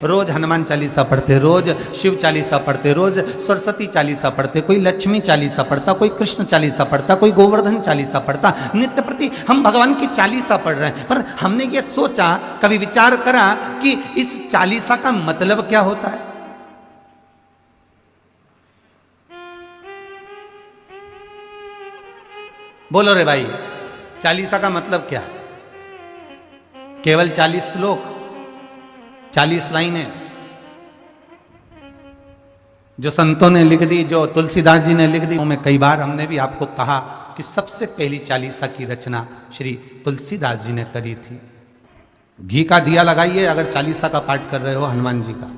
रोज हनुमान चालीसा पढ़ते, रोज शिव चालीसा पढ़ते, रोज सरस्वती चालीसा पढ़ते, कोई लक्ष्मी चालीसा पढ़ता, कोई कृष्ण चालीसा पढ़ता, कोई गोवर्धन चालीसा पढ़ता। नित्य प्रति हम भगवान की चालीसा पढ़ रहे हैं, पर हमने ये सोचा, कभी विचार करा कि इस चालीसा का मतलब क्या होता है? बोलो रे भाई, चालीसा का मतलब क्या है? केवल 40 श्लोक, 40 लाइनें जो संतों ने लिख दी, जो तुलसीदास जी ने लिख दी। में कई बार हमने भी आपको कहा कि सबसे पहली चालीसा की रचना श्री तुलसीदास जी ने करी थी। घी का दिया लगाइए अगर चालीसा का पाठ कर रहे हो हनुमान जी का,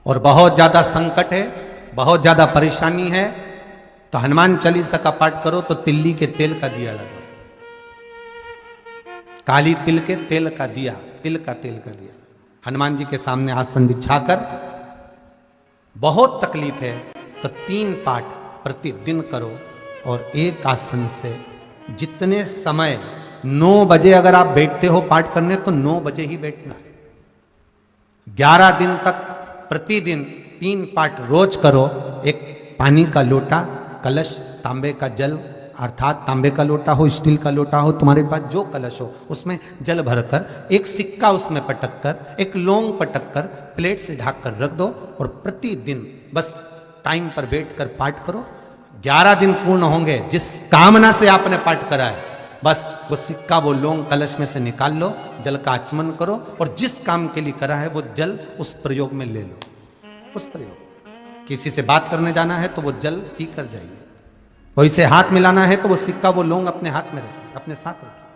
और बहुत ज्यादा संकट है, बहुत ज्यादा परेशानी है, तो हनुमान चालीसा का पाठ करो तो तिल्ली के तेल का दिया लगाओ, काली तिल के तेल का दिया, तिल का तेल का दिया, हनुमान जी के सामने आसन बिछाकर। बहुत तकलीफ है तो 3 पाठ प्रतिदिन करो, और एक आसन से जितने समय, 9 बजे अगर आप बैठते हो पाठ करने तो 9 बजे ही बैठना है। 11 दिन तक प्रतिदिन 3 पाठ रोज करो। एक पानी का लोटा, कलश, तांबे का जल, अर्थात तांबे का लोटा हो, स्टील का लोटा हो, तुम्हारे पास जो कलश हो, उसमें जल भरकर, एक सिक्का उसमें पटक कर, एक लौंग पटक कर, प्लेट से ढक कर रख दो, और प्रतिदिन बस टाइम पर बैठकर पाठ करो। 11 दिन पूर्ण होंगे, जिस कामना से आपने पाठ करा है, बस वो सिक्का, वो लौंग कलश में से निकाल लो, जल का आचमन करो, और जिस काम के लिए करा है वो जल उस प्रयोग में ले लो। उस प्रयोग, किसी से बात करने जाना है तो वो जल पी कर जाइए, कोई से हाथ मिलाना है तो वो सिक्का, वो लौंग अपने हाथ में रखिए, अपने साथ रखिए।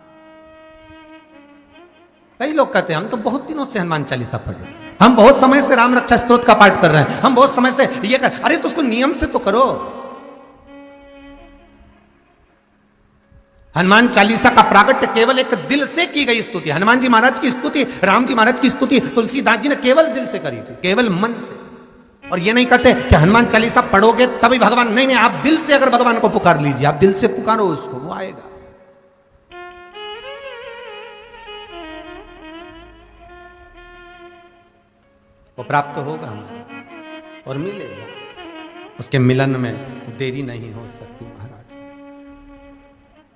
कई लोग कहते हैं हम तो बहुत दिनों से हनुमान चालीसा पढ़ रहे हैं, हम बहुत समय से राम रक्षा स्तोत्र का पाठ कर रहे हैं, हम बहुत समय से ये कर। अरे तो उसको नियम से तो करो। हनुमान चालीसा का प्रागट्य केवल एक दिल से की गई स्तुति। हनुमान जी महाराज की स्तुति, राम जी महाराज की स्तुति तुलसीदास जी ने केवल दिल से करी थी, केवल मन से। और ये नहीं कहते कि हनुमान चालीसा पढ़ोगे तभी भगवान, नहीं नहीं, आप दिल से अगर भगवान को पुकार लीजिए, आप दिल से पुकारो उसको, वो आएगा। वो प्राप्त होगा हमारा और मिलेगा। उसके मिलन में देरी नहीं हो सकती महाराज,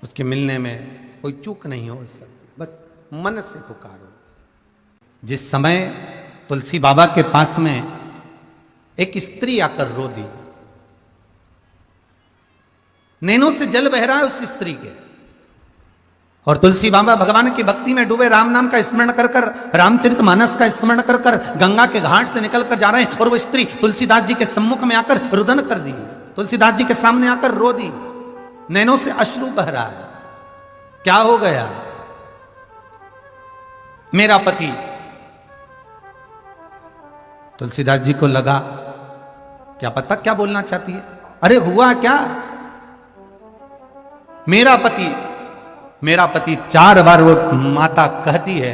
उसके मिलने में कोई चूक नहीं हो सकती, बस मन से पुकारो। जिस समय तुलसी बाबा के पास में एक स्त्री आकर रो दी, नैनों से जल बह रहा है उस स्त्री के, और तुलसी बाबा भगवान की भक्ति में डूबे, राम नाम का स्मरण कर कर, रामचरितमानस का स्मरण कर कर गंगा के घाट से निकल कर जा रहे हैं, और वो स्त्री तुलसीदास जी के सम्मुख में आकर रुदन कर दी, तुलसीदास जी के सामने आकर रो दी, नैनों से अश्रु बह रहा है। क्या हो गया? मेरा पति। तुलसीदास जी को लगा क्या पता क्या बोलना चाहती है। अरे हुआ क्या? मेरा पति, मेरा पति 4 बार वो माता कहती है।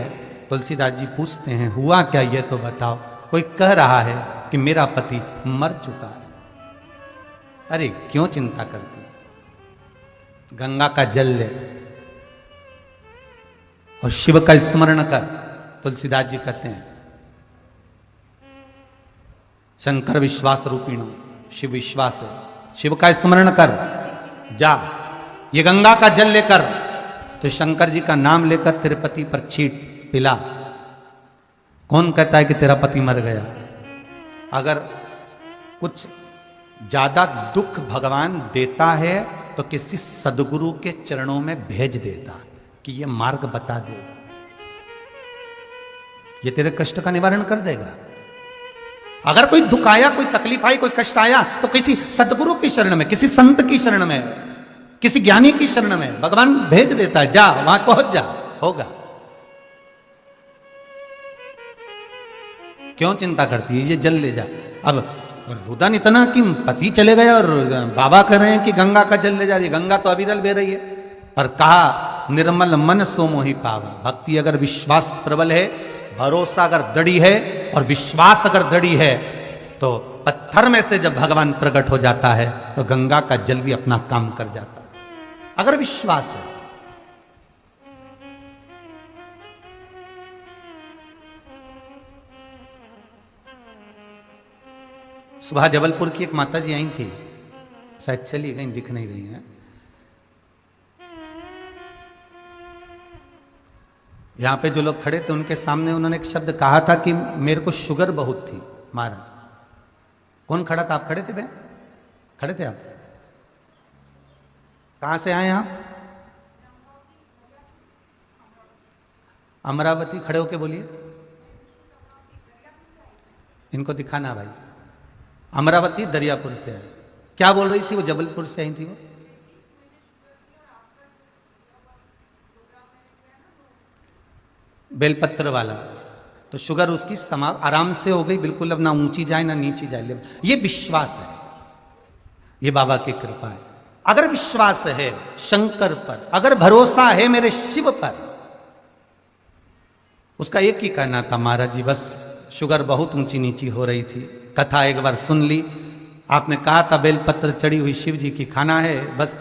तुलसीदास जी पूछते हैं हुआ क्या, ये तो बताओ। कोई कह रहा है कि मेरा पति मर चुका है। अरे क्यों चिंता करती है, गंगा का जल ले और शिव का स्मरण कर। तुलसीदास जी कहते हैं शंकर विश्वास रूपिणो, शिव विश्वास है, शिव का स्मरण कर, जा ये गंगा का जल लेकर, तो शंकर जी का नाम लेकर तेरे पति पर छीट पिला। कौन कहता है कि तेरा पति मर गया? अगर कुछ ज्यादा दुख भगवान देता है तो किसी सदगुरु के चरणों में भेज देता कि ये मार्ग बता देगा, ये तेरे कष्ट का निवारण कर देगा। अगर कोई दुख आया, कोई तकलीफ आई, कोई कष्ट आया, तो किसी सदगुरु की शरण में, किसी संत की शरण में, किसी ज्ञानी की शरण में भगवान भेज देता है, जा वहां पहुंच जा, होगा। क्यों चिंता करती है? ये जल ले जा। अब रुदन इतना कि पति चले गए और बाबा कह रहे हैं कि गंगा का जल ले जा रही है। गंगा तो अविरल बह रही है, पर कहा निर्मल मन सो मोहि पावा। भक्ति अगर विश्वास प्रबल है, भरोसा अगर दृढ़ है और विश्वास अगर दृढ़ है, तो पत्थर में से जब भगवान प्रकट हो जाता है तो गंगा का जल भी अपना काम कर जाता है, अगर विश्वास है। सुबह जबलपुर की एक माता जी आई थी, शायद चली गई, दिख नहीं रही है। यहां पे जो लोग खड़े थे उनके सामने उन्होंने एक शब्द कहा था कि मेरे को शुगर बहुत थी महाराज। कौन खड़ा था? आप खड़े थे बहन? खड़े थे आप? कहां से आए आप? अमरावती। खड़े होके बोलिए, इनको दिखाना भाई। अमरावती दरियापुर से आए। क्या बोल रही थी वो? जबलपुर से आई थी वो। बेलपत्र वाला, तो शुगर उसकी आराम से हो गई बिल्कुल, अब ना ऊंची जाए ना नीची जाए। ये विश्वास है, ये बाबा की कृपा है। अगर विश्वास है शंकर पर, अगर भरोसा है मेरे शिव पर, उसका एक ही कहना था, महाराज जी बस शुगर बहुत ऊंची नीची हो रही थी, कथा एक बार सुन ली, आपने कहा था बेलपत्र चढ़ी हुई शिव जी की खाना है, बस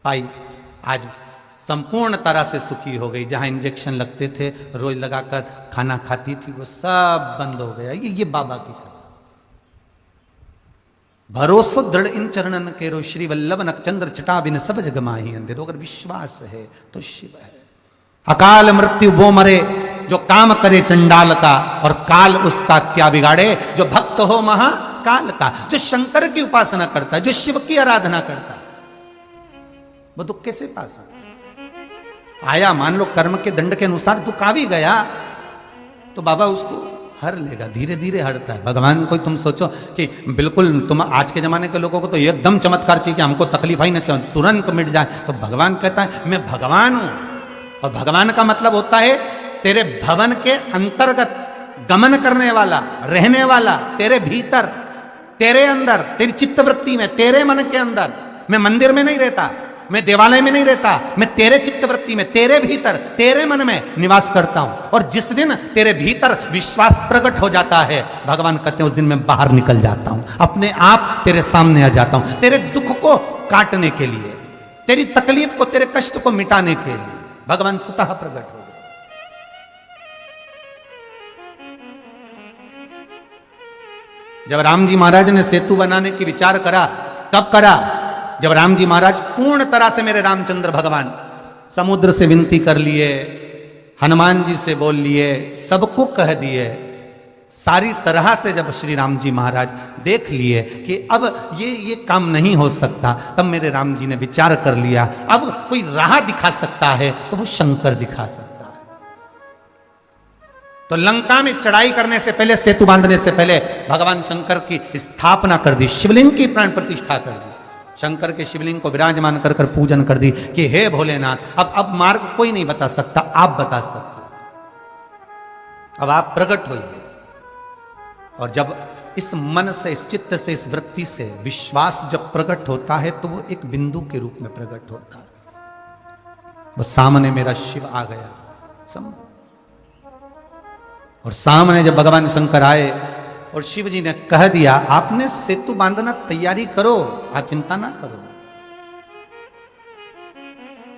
पाई। आज संपूर्ण तरह से सुखी हो गई। जहां इंजेक्शन लगते थे रोज लगाकर खाना खाती थी, वो सब बंद हो गया। ये बाबा की कृपा। भरोसो दृढ़ इन चरणन केरो, श्री वल्लभ नक्षचंद्र चटा बिन सब जग माही अंधेरो। अगर विश्वास है तो शिव है। अकाल मृत्यु वो मरे जो काम करे चंडाल का, और काल उसका क्या बिगाड़े जो भक्त हो महाकाल का। जो शंकर की उपासना करता है, जो शिव की आराधना करता है, वो दुख कैसे पा सकता? आया मान लो कर्म के दंड के अनुसार दुख आ भी गया तो बाबा उसको हर लेगा, धीरे धीरे हटता है। भगवान को तुम सोचो कि बिल्कुल तुम आज के जमाने के लोगों को तो एकदम चमत्कार चाहिए कि हमको तकलीफ ही ना चाहिए, तुरंत मिट जाए। तो भगवान कहता है मैं भगवान हूं, और भगवान का मतलब होता है तेरे भवन के अंतर्गत गमन करने वाला, रहने वाला, तेरे भीतर, तेरे अंदर, तेरी चित्तवृत्ति में, तेरे मन के अंदर। मैं मंदिर में नहीं रहता, मैं देवालय में नहीं रहता, मैं तेरे चित्तवृत्ति में, तेरे भीतर, तेरे मन में निवास करता हूं। और जिस दिन तेरे भीतर विश्वास प्रकट हो जाता है, भगवान कहते हैं उस दिन मैं बाहर निकल जाता हूं, अपने आप तेरे सामने आ जाता हूं, तेरे दुख को काटने के लिए, तेरी तकलीफ को, तेरे कष्ट को मिटाने के लिए भगवान स्वतः प्रकट हो गए। जब राम जी महाराज ने सेतु बनाने की विचार करा, कब करा? जब राम जी महाराज पूर्ण तरह से, मेरे रामचंद्र भगवान समुद्र से विनती कर लिए, हनुमान जी से बोल लिए, सबको कह दिए, सारी तरह से जब श्री राम जी महाराज देख लिए कि अब ये काम नहीं हो सकता, तब मेरे राम जी ने विचार कर लिया अब कोई राह दिखा सकता है तो वो शंकर दिखा सकता है। तो लंका में चढ़ाई करने से पहले, सेतु बांधने से पहले भगवान शंकर की स्थापना कर दी, शिवलिंग की प्राण प्रतिष्ठा कर दी, शंकर के शिवलिंग को विराजमान कर पूजन कर दी कि हे भोलेनाथ, अब मार्ग कोई नहीं बता सकता, आप बता सकते, अब आप प्रकट होइए। और जब इस मन से, इस चित्त से, इस वृत्ति से विश्वास जब प्रकट होता है तो वो एक बिंदु के रूप में प्रकट होता है। वो सामने मेरा शिव आ गया, और सामने जब भगवान शंकर आए और शिव जी ने कह दिया आपने सेतु बांधना तैयारी करो, आप चिंता ना करो,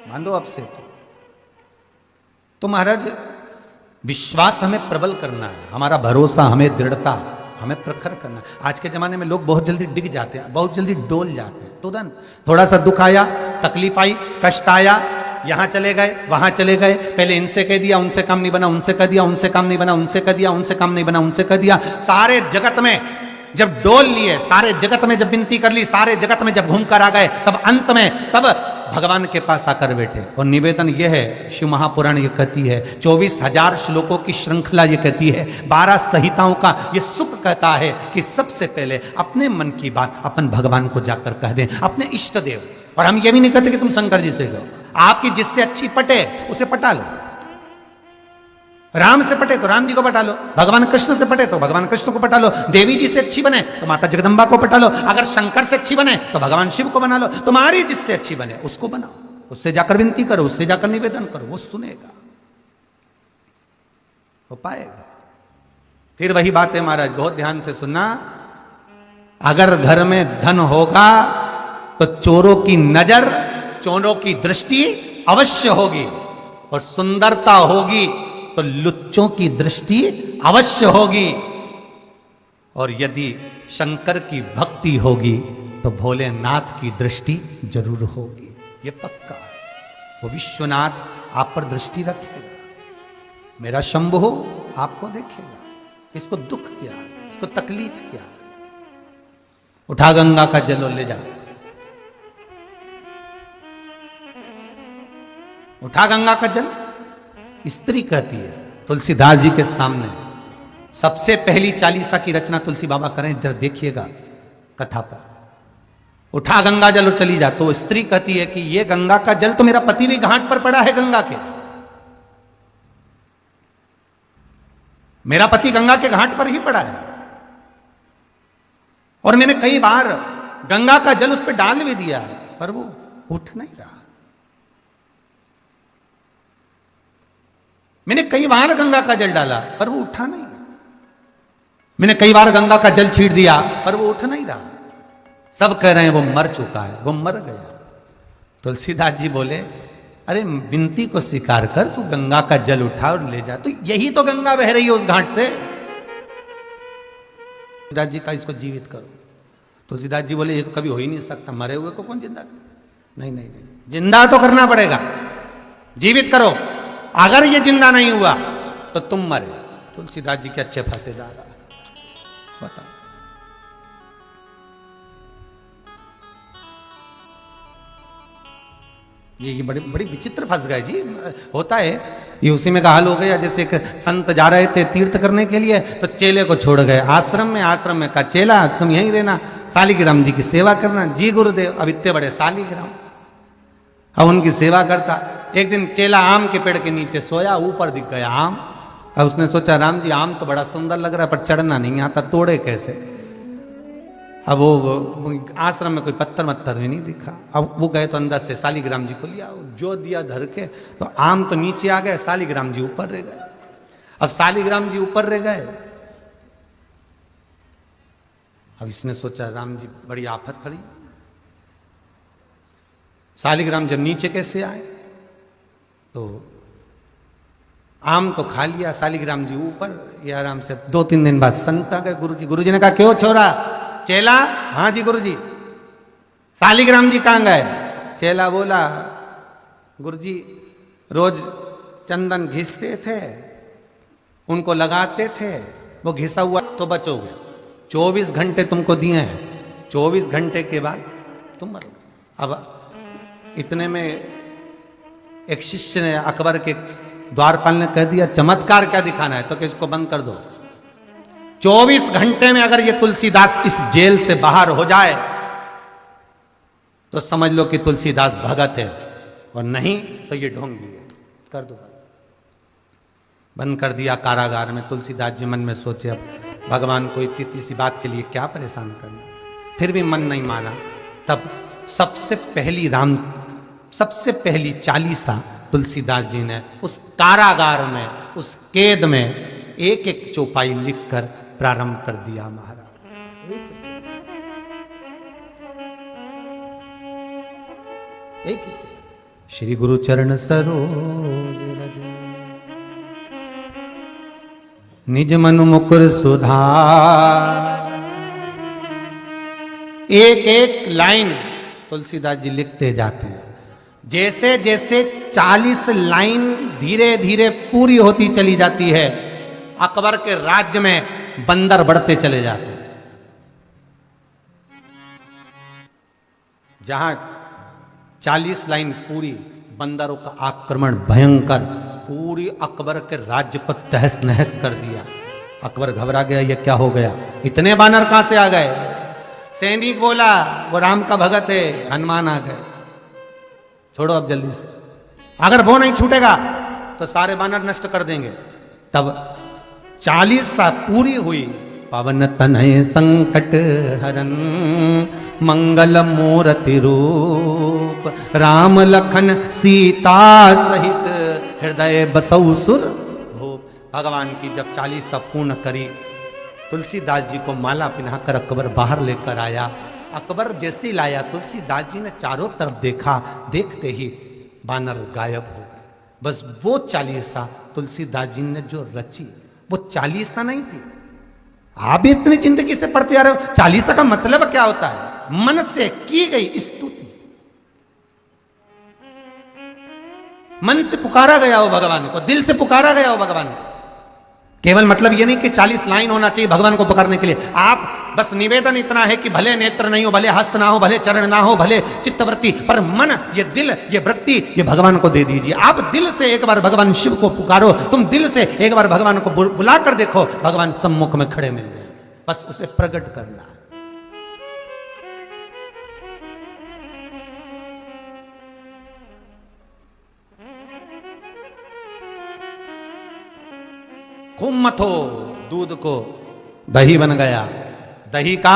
बांधो अब सेतु। तो महाराज विश्वास हमें प्रबल करना है, हमारा भरोसा, हमें दृढ़ता, हमें प्रखर करना। आज के जमाने में लोग बहुत जल्दी डिग जाते हैं, बहुत जल्दी डोल जाते हैं। तुरंत थोड़ा सा दुख आया, तकलीफ आई, कष्ट आया, यहां चले गए, वहां चले गए, पहले इनसे कह दिया, उनसे काम नहीं बना, उनसे कह दिया, उनसे काम नहीं बना, उनसे कह दिया, उनसे काम नहीं बना, उनसे कह दिया। सारे जगत में जब डोल लिए, सारे जगत में जब विनती कर ली, सारे जगत में जब घूम कर आ गए, तब अंत में तब भगवान के पास आकर बैठे। और निवेदन यह है, शिव महापुराण ये कहती है, 24,000 श्लोकों की श्रृंखला ये कहती है, 12 संहिताओं का ये सुख कहता है कि सबसे पहले अपने मन की बात अपन भगवान को जाकर कह दें, अपने इष्ट देव। और हम ये भी नहीं कहते कि तुम शंकर जी से कहो, आपकी जिससे अच्छी पटे उसे पटा लो। राम से पटे तो राम जी को पटा लो, भगवान कृष्ण से पटे तो भगवान कृष्ण को पटा लो, देवी जी से अच्छी बने तो माता जगदम्बा को पटा लो, अगर शंकर से अच्छी बने तो भगवान शिव को बना लो। तुम्हारी जिससे अच्छी बने उसको बनाओ, उससे जाकर विनती करो, उससे जाकर निवेदन करो, वो सुनेगा, वो पाएगा। फिर वही बात है महाराज, बहुत ध्यान से सुनना, अगर घर में धन होगा तो चोरों की नजर, चोरों की दृष्टि अवश्य होगी, और सुंदरता होगी तो लुच्चों की दृष्टि अवश्य होगी। और यदि शंकर की भक्ति होगी तो भोलेनाथ की दृष्टि जरूर होगी, ये पक्का है। वो विश्वनाथ आप पर दृष्टि रखेगा, मेरा शंभु आपको देखेगा। इसको दुख क्या है, इसको तकलीफ क्या है? उठा गंगा का जल और ले जा, उठा गंगा का जल। स्त्री कहती है तुलसीदास जी के सामने, सबसे पहली चालीसा की रचना तुलसी बाबा करें, इधर देखिएगा कथा पर। उठा गंगा जल और चली जा, तो स्त्री कहती है कि ये गंगा का जल तो मेरा पति भी घाट पर पड़ा है गंगा के, मेरा पति गंगा के घाट पर ही पड़ा है, और मैंने कई बार गंगा का जल उस पर डाल भी दिया है, पर वो उठ नहीं रहा। मैंने कई बार गंगा का जल डाला पर वो उठा नहीं। मैंने कई बार गंगा का जल छीट दिया पर वो उठ नहीं रहा। सब कह रहे हैं वो मर चुका है, वो मर गया। तुलसीदास जी बोले अरे विनती को स्वीकार कर, तू गंगा का जल उठा और ले जा। तो यही तो गंगा बह रही है उस घाट से। तुलसीदास जी का इसको जीवित करो। तुलसीदास जी बोले ये तो कभी हो ही नहीं सकता, मरे हुए को कौन जिंदा करे? नहीं नहीं नहीं, जिंदा तो करना पड़ेगा, जीवित करो। अगर ये जिंदा नहीं हुआ तो तुम मरे। तुलसीदास जी के अच्छे फांसेदार, बताओ। ये बड़ी बड़ी विचित्र फंस गए जी। होता है ये, उसी में का हाल हो गया। जैसे एक संत जा रहे थे तीर्थ करने के लिए, तो चेले को छोड़ गए आश्रम में कहा चेला तुम यहीं रहना, शालिग्राम जी की सेवा करना। जी गुरुदेव। अब इतने बड़े शालिग्राम, अब उनकी सेवा करता। एक दिन चेला आम के पेड़ के नीचे सोया, ऊपर दिख गया आम। अब उसने सोचा राम जी आम तो बड़ा सुंदर लग रहा है पर चढ़ना नहीं आता, तोड़े कैसे? अब वो आश्रम में कोई पत्थर मत्थर भी नहीं दिखा। अब वो गए तो अंदर से शालिग्राम जी को लिया, जो दिया धर के, तो आम तो नीचे आ गए, शालिग्राम जी ऊपर रह गए। अब शालिग्राम जी ऊपर रह गए। अब इसने सोचा राम जी बड़ी आफत पड़ी, शालिग्राम जब नीचे कैसे आए? तो आम तो खा लिया, शालिग्राम जी ऊपर। ये आराम से 2-3 दिन बाद संत आ गए गुरु जी ने कहा क्यों छोरा? चेला, हाँ जी गुरुजी। शालिग्राम जी कहाँ गए? चेला बोला गुरुजी रोज चंदन घिसते थे, उनको लगाते थे, वो घिसा हुआ तो बचोगे। 24 घंटे तुमको दिए हैं, 24 घंटे के बाद तुम मरो। अब इतने में एक शिष्य ने अकबर के द्वारपाल ने कह दिया चमत्कार क्या दिखाना है, तो कि इसको बंद कर दो। 24 घंटे में अगर ये तुलसीदास इस जेल से बाहर हो जाए तो समझ लो कि तुलसीदास भगत है, और नहीं तो ये ढोंगी है। कर दो, बंद कर दिया कारागार में। तुलसीदास जी मन में सोचे अब भगवान को इतनी सी बात के लिए क्या परेशान करना, फिर भी मन नहीं माना। तब सबसे पहली चालीसा तुलसीदास जी ने उस कारागार में, उस कैद में एक एक चौपाई लिखकर प्रारंभ कर दिया महाराज। एक श्री गुरु चरण सरोज रज, निज मनु मुकुर सुधार। एक एक लाइन तुलसीदास जी लिखते जाते हैं। जैसे जैसे 40 लाइन धीरे धीरे पूरी होती चली जाती है, अकबर के राज्य में बंदर बढ़ते चले जाते। जहां 40 लाइन पूरी, बंदरों का आक्रमण भयंकर पूरी अकबर के राज्य को तहस नहस कर दिया। अकबर घबरा गया, ये क्या हो गया, इतने बानर कहां से आ गए? सैनिक बोला वो राम का भगत है, हनुमान आ गए, छोड़ो अब जल्दी से, अगर वो नहीं छूटेगा तो सारे बानर नष्ट कर देंगे। तब 40 पूरी हुई। पवन तनय संकट हरन मंगल मूर्ति रूप, राम लखन सीता सहित हृदय बसौ सुर भूप। भगवान की जब 40 पूर्ण करी, तुलसीदास जी को माला पहनाकर अकबर बाहर लेकर आया। अकबर जैसे लाया, तुलसीदास जी ने चारों तरफ देखा, देखते ही बानर गायब हो गए। बस वो चालीसा तुलसीदास जी ने जो रची, वो चालीसा नहीं थी। आप भी इतनी जिंदगी से पढ़ते आ रहे हो। चालीसा का मतलब क्या होता है? मन से की गई स्तुति, मन से पुकारा गया हो भगवान को, दिल से पुकारा गया हो भगवान को। केवल मतलब ये नहीं कि 40 लाइन होना चाहिए भगवान को पुकारने के लिए। आप बस निवेदन इतना है कि भले नेत्र नहीं हो, भले हस्त ना हो, भले चरण ना हो, भले चित्तवृत्ति, पर मन, ये दिल, ये वृत्ति, ये भगवान को दे दीजिए। आप दिल से एक बार भगवान शिव को पुकारो, तुम दिल से एक बार भगवान को बुला कर देखो, भगवान सम्मुख में खड़े मिल जाए। बस उसे प्रकट करना है। खूब मथो दूध को, दही बन गया, दही का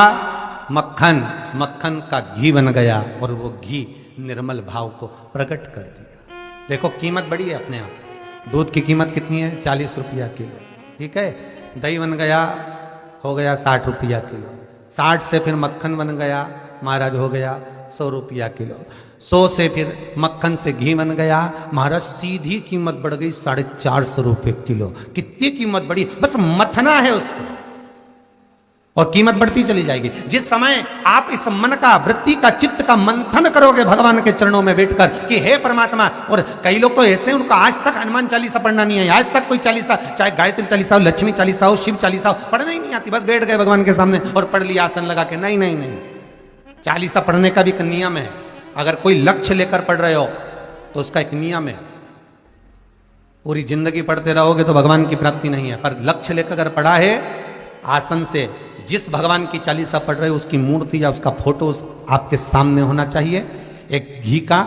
मक्खन, मक्खन का घी बन गया, और वो घी निर्मल भाव को प्रकट कर दिया। देखो कीमत बड़ी है अपने आप। दूध की कीमत कितनी है? 40 रुपया किलो, ठीक है। दही बन गया, हो गया 60 रुपया किलो। 60 से फिर मक्खन बन गया महाराज, हो गया 100 रुपया किलो। 100 से फिर मक्खन से घी बन गया महाराज, सीधी कीमत बढ़ गई 450 रुपये किलो। कितनी कीमत बढ़ी? बस मथना है उसको और कीमत बढ़ती चली जाएगी। जिस समय आप इस मन का, वृत्ति का, चित्त का मंथन करोगे भगवान के चरणों में बैठकर कि हे परमात्मा। और कई लोग तो ऐसे, उनको आज तक हनुमान चालीसा पढ़ना नहीं है, आज तक कोई चालीसा, चाहे गायत्री चालीसा हो, लक्ष्मी चालीसा हो, शिव चालीसा हो, पढ़ना ही नहीं आती। बस बैठ गए भगवान के सामने और पढ़ लिया आसन लगा के। नहीं नहीं नहीं, चालीसा पढ़ने का भी एक नियम है। अगर कोई लक्ष्य लेकर पढ़ रहे हो तो उसका एक नियम है। पूरी जिंदगी पढ़ते रहोगे तो भगवान की प्राप्ति नहीं है। पर लक्ष्य लेकर अगर पढ़ा है आसन से, जिस भगवान की चालीसा पढ़ रहे हो उसकी मूर्ति या उसका फोटो आपके सामने होना चाहिए। एक घी का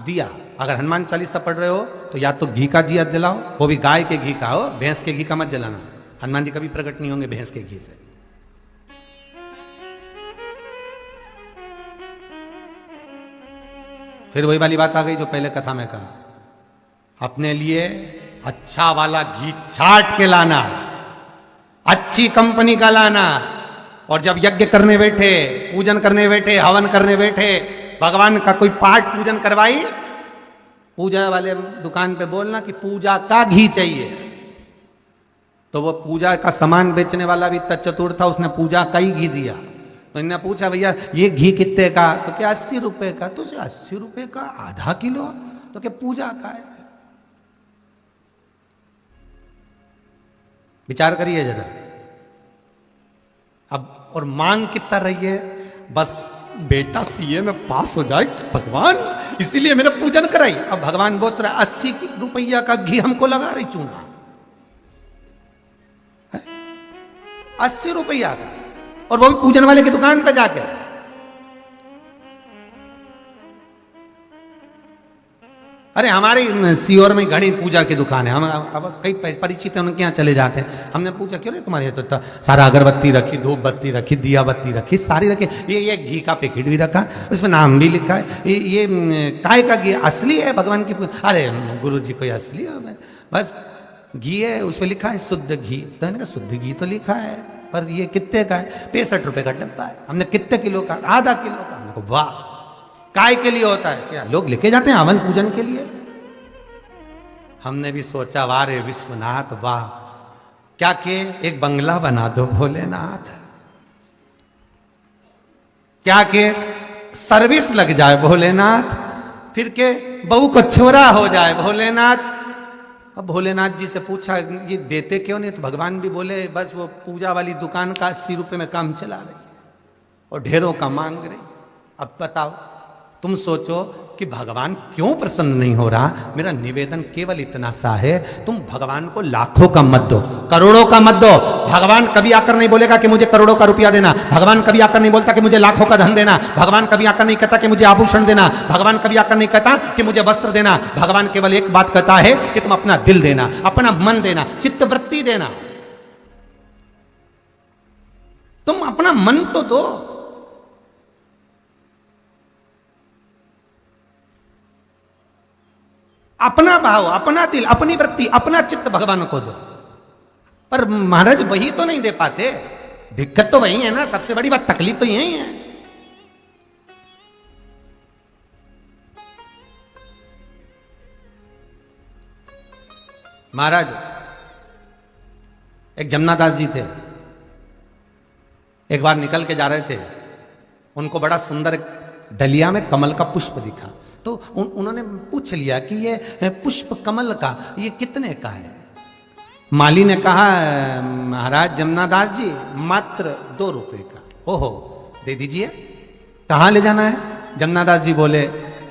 दिया, अगर हनुमान चालीसा पढ़ रहे हो तो या तो घी का दिया जलाओ, वो भी गाय के घी का हो, भैंस के घी का मत जलाना। हनुमान जी कभी प्रकट नहीं होंगे भैंस के घी से। फिर वही वाली बात आ गई जो पहले कथा में कहा, अपने लिए अच्छा वाला घी छाट के लाना, अच्छी कंपनी का लाना। और जब यज्ञ करने बैठे, पूजन करने बैठे, हवन करने बैठे, भगवान का कोई पाठ पूजन करवाई, पूजा वाले दुकान पे बोलना कि पूजा का घी चाहिए। तो वो पूजा का सामान बेचने वाला भी इतना चतुर था, उसने पूजा का ही घी दिया। तो इन्हें पूछा भैया ये घी कितने का? तो क्या 80 रुपए का? तो 80 रुपए का आधा किलो? तो क्या पूजा का है? विचार करिए जरा। अब और मांग कितना रही है? बस बेटा सीए में पास हो जाए भगवान, इसीलिए मेरा पूजन कराई। अब भगवान बोल रहा 80 रुपया का घी हमको लगा रही चूना, 80 रुपया का, और वो भी पूजन वाले की दुकान पे जाके। अरे हमारे सीहोर में घड़ी पूजा की दुकान है, हम अब कई परिचित हैं, उनके यहाँ चले जाते हैं। हमने पूछा क्यों रे तुम्हारे तो सारा अगरबत्ती रखी, धूप बत्ती रखी, दिया बत्ती रखी, सारी रखी, ये घी का पैकेट भी रखा, उसमें नाम भी लिखा है, ये काय का घी असली है भगवान की? अरे गुरु जी कोई असली है? बस घी है, उस पर लिखा है शुद्ध घी। तो मैंने कहा शुद्ध घी तो लिखा है, पर ये कितने का है? 65 रुपए का डब्बा है। हमने कितने किलो का? आधा किलो का। हमने कहा वाह, काय के लिए होता है क्या? लोग लेके जाते हैं हवन पूजन के लिए। हमने भी सोचा वाह रे विश्वनाथ वाह, क्या के एक बंगला बना दो भोलेनाथ, क्या के सर्विस लग जाए भोलेनाथ, फिर के बहू को छोरा हो जाए भोलेनाथ। अब भोलेनाथ जी से पूछा ये देते क्यों नहीं? तो भगवान भी बोले बस वो पूजा वाली दुकान का 80 रुपए में काम चला रही है और ढेरों का मांग रही है। अब बताओ, तुम सोचो कि भगवान क्यों प्रसन्न नहीं हो रहा। मेरा निवेदन केवल इतना सा है, तुम भगवान को लाखों का मत दो, करोड़ों का मत दो। भगवान कभी आकर नहीं बोलेगा कि मुझे करोड़ों का रुपया देना, भगवान कभी आकर नहीं बोलता कि मुझे लाखों का धन देना, भगवान कभी आकर नहीं कहता कि मुझे आभूषण देना, भगवान कभी आकर नहीं कहता कि मुझे वस्त्र देना। भगवान केवल एक बात कहता है कि तुम अपना दिल देना, अपना मन देना, चित्तवृत्ति देना। तुम अपना मन तो दो। अपना भाव, अपना दिल, अपनी वृत्ति, अपना चित्त भगवान को दो। पर महाराज वही तो नहीं दे पाते। दिक्कत तो वही है ना, सबसे बड़ी बात, तकलीफ तो यही है। महाराज एक जमनादास जी थे, एक बार निकल के जा रहे थे, उनको बड़ा सुंदर डलिया में कमल का पुष्प दिखा, तो उन्होंने पूछ लिया कि ये पुष्प कमल का ये कितने का है। माली ने कहा, महाराज जमुनादास जी मात्र 2 रुपए का। ओहो, दे दीजिए। कहाँ ले जाना है? जमुनादास जी बोले,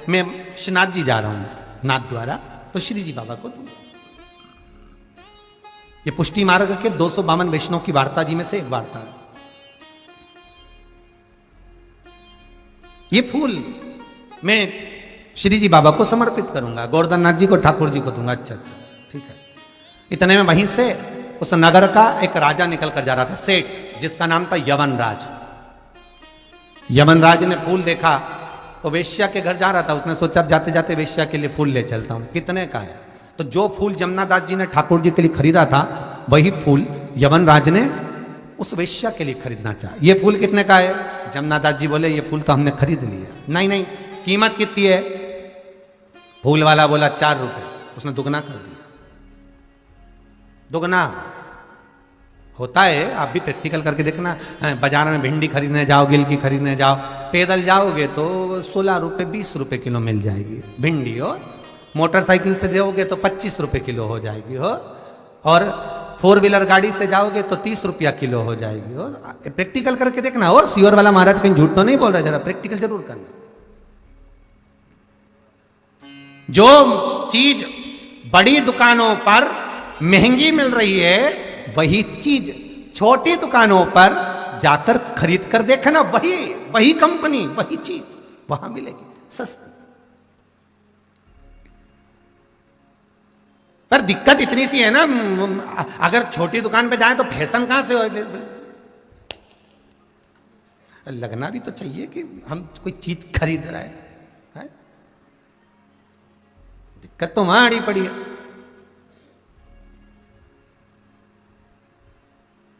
मैं श्रीनाथ जी जा रहा हूं नाथ द्वारा, तो श्री जी बाबा को दूं। ये पुष्टि मार्ग के 252 वैष्णव की वार्ता जी में से एक वार्ता है। ये फूल मैं श्री जी बाबा को समर्पित करूंगा, गोवर्धन नाथ जी को, ठाकुर जी को दूंगा। अच्छा अच्छा, ठीक है। इतने में वहीं से उस नगर का एक राजा निकल कर जा रहा था, सेठ, जिसका नाम था यवनराज। यवनराज ने फूल देखा तो वेश्या के घर जा रहा था, उसने सोचा अब जाते जाते वेश्या के लिए फूल ले चलता हूं। कितने का है? तो जो फूल जमुनादास जी ने ठाकुर जी के लिए खरीदा था, वही फूल यवनराज ने उस वेश्या के लिए खरीदना चाहा। ये फूल कितने का है? जमुनादास जी बोले, ये फूल तो हमने खरीद लिया। नहीं नहीं, कीमत कितनी है? फूल वाला बोला 4 रुपए। उसने दुगना कर दिया। दुगना होता है, आप भी प्रैक्टिकल करके देखना। बाजार में भिंडी खरीदने जाओ, गिलकी खरीदने जाओ, पैदल जाओगे तो 16 रुपए 20 रुपए किलो मिल जाएगी भिंडी, हो। मोटरसाइकिल से जाओगे तो 25 रुपए किलो हो जाएगी, हो। और 4 व्हीलर गाड़ी से जाओगे तो 30 रुपया किलो हो जाएगी। और प्रैक्टिकल करके देखना। और सियोर वाला महाराज कहीं झूठ तो नहीं बोल रहा, जरा प्रैक्टिकल जरूर करना। जो चीज बड़ी दुकानों पर महंगी मिल रही है, वही चीज छोटी दुकानों पर जाकर खरीद कर देखना, वही कंपनी, वही चीज वहां मिलेगी सस्ती। पर दिक्कत इतनी सी है ना, अगर छोटी दुकान पे जाए तो फैशन कहां से हो? लगना भी तो चाहिए कि हम कोई चीज खरीद रहे हैं। दिक्कत तो वहां अड़ी पड़ी है।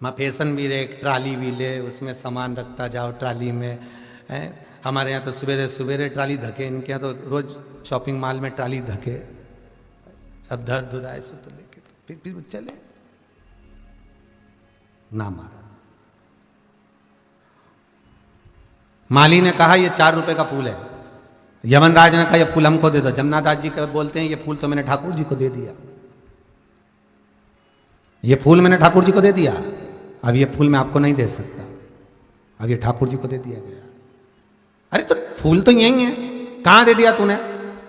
वहाँ फैशन भी रहे, ट्राली भी ले, उसमें सामान रखता जाओ ट्राली में, है। हमारे यहाँ तो सवेरे सवेरे ट्राली धके, इनके यहाँ तो रोज शॉपिंग मॉल में ट्राली धके, सब धर धुराए सो तो लेके फिर चले ना। महाराज माली ने कहा, ये 4 रुपए का फूल है। यमनराज ने कहा, ये फूल हमको दे दो। जमुनादास जी बोलते हैं, ये फूल तो मैंने ठाकुर जी को दे दिया, ये फूल मैंने ठाकुर जी को दे दिया, अब ये फूल मैं आपको नहीं दे सकता, अब ये ठाकुर जी को दे दिया गया। अरे तो फूल तो यही है, कहां दे दिया तूने?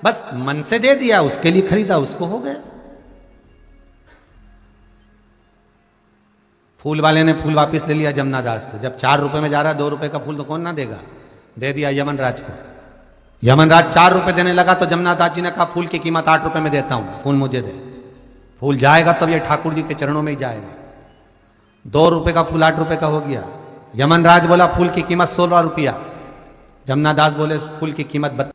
बस मन से दे दिया, उसके लिए खरीदा, उसको हो गया। फूल वाले ने फूल वापस ले लिया जमुनादास से। जब 4 रुपए में जा रहा है, 2 रुपए का फूल तो कौन ना देगा, दे दिया यमनराज को। यमनराज 4 रुपए देने लगा तो जमुनादास जी ने कहा, फूल की कीमत 8 रुपए में देता हूं, फूल मुझे दे। फूल जाएगा तब ये ठाकुर जी के चरणों में ही जाएगा। 2 रुपए का फूल 8 रुपए का हो गया। यमनराज बोला, फूल की कीमत 16 रुपया। जमुनादास बोले, फूल की कीमत 32।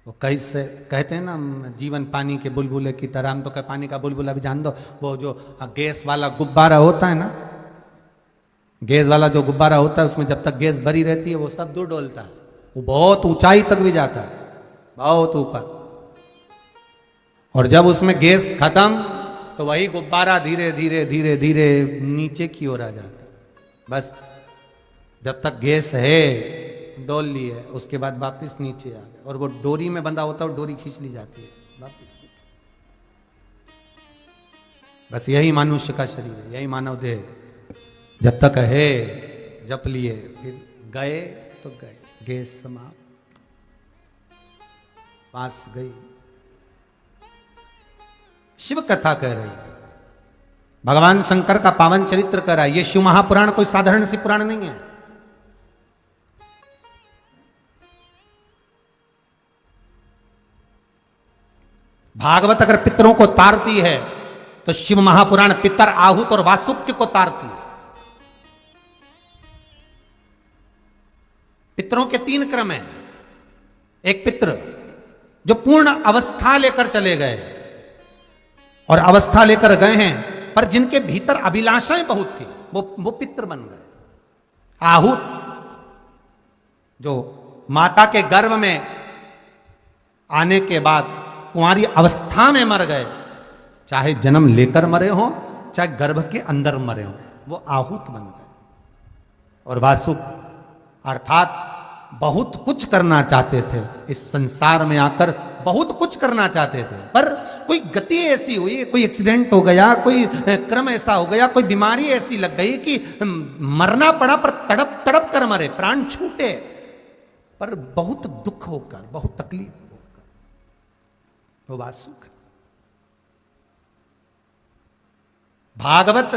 वो कैसे कहते हैं ना, जीवन पानी के बुलबुले की तरह। हम तो कह पानी का बुलबुला भी जान दो, वो जो गैस वाला गुब्बारा होता है ना, गैस वाला जो गुब्बारा होता है, उसमें जब तक गैस भरी रहती है वो सब दूर डोलता है, वो बहुत ऊंचाई तक भी जाता है, बहुत ऊपर। और जब उसमें गैस खत्म तो वही गुब्बारा धीरे धीरे धीरे धीरे नीचे की ओर आ जाता है। बस जब तक गैस है डोल ली है, उसके बाद वापिस नीचे आ गए। और वो डोरी में बंधा होता है, वो डोरी खींच ली जाती है वापिस नीचे। बस यही मनुष्य का शरीर है, यही मानव देह। जब तक है जप लिए, फिर गए तो गए, गैस समाप्त, पास गई। शिव कथा कह रही, भगवान शंकर का पावन चरित्र कह रहा है। ये शिव महापुराण कोई साधारण सी पुराण नहीं है। भागवत अगर पितरों को तारती है तो शिव महापुराण पितर, आहूत और वासुक्य को तारती है। पितरों के 3 क्रम हैं। एक पित्र जो पूर्ण अवस्था लेकर चले गए और अवस्था लेकर गए हैं, पर जिनके भीतर अभिलाषाएं बहुत थी, वो पित्र बन गए। आहूत जो माता के गर्भ में आने के बाद कुंवारी अवस्था में मर गए, चाहे जन्म लेकर मरे हो, चाहे गर्भ के अंदर मरे हो, वो आहूत बन गए। और वासुक अर्थात बहुत कुछ करना चाहते थे, इस संसार में आकर बहुत कुछ करना चाहते थे, पर कोई गति ऐसी हुई, कोई एक्सीडेंट हो गया, कोई क्रम ऐसा हो गया, कोई बीमारी ऐसी लग गई कि मरना पड़ा, पर तड़प तड़प कर मरे, प्राण छूटे, पर बहुत दुख होकर, बहुत तकलीफ होकर। वो वासुक भागवत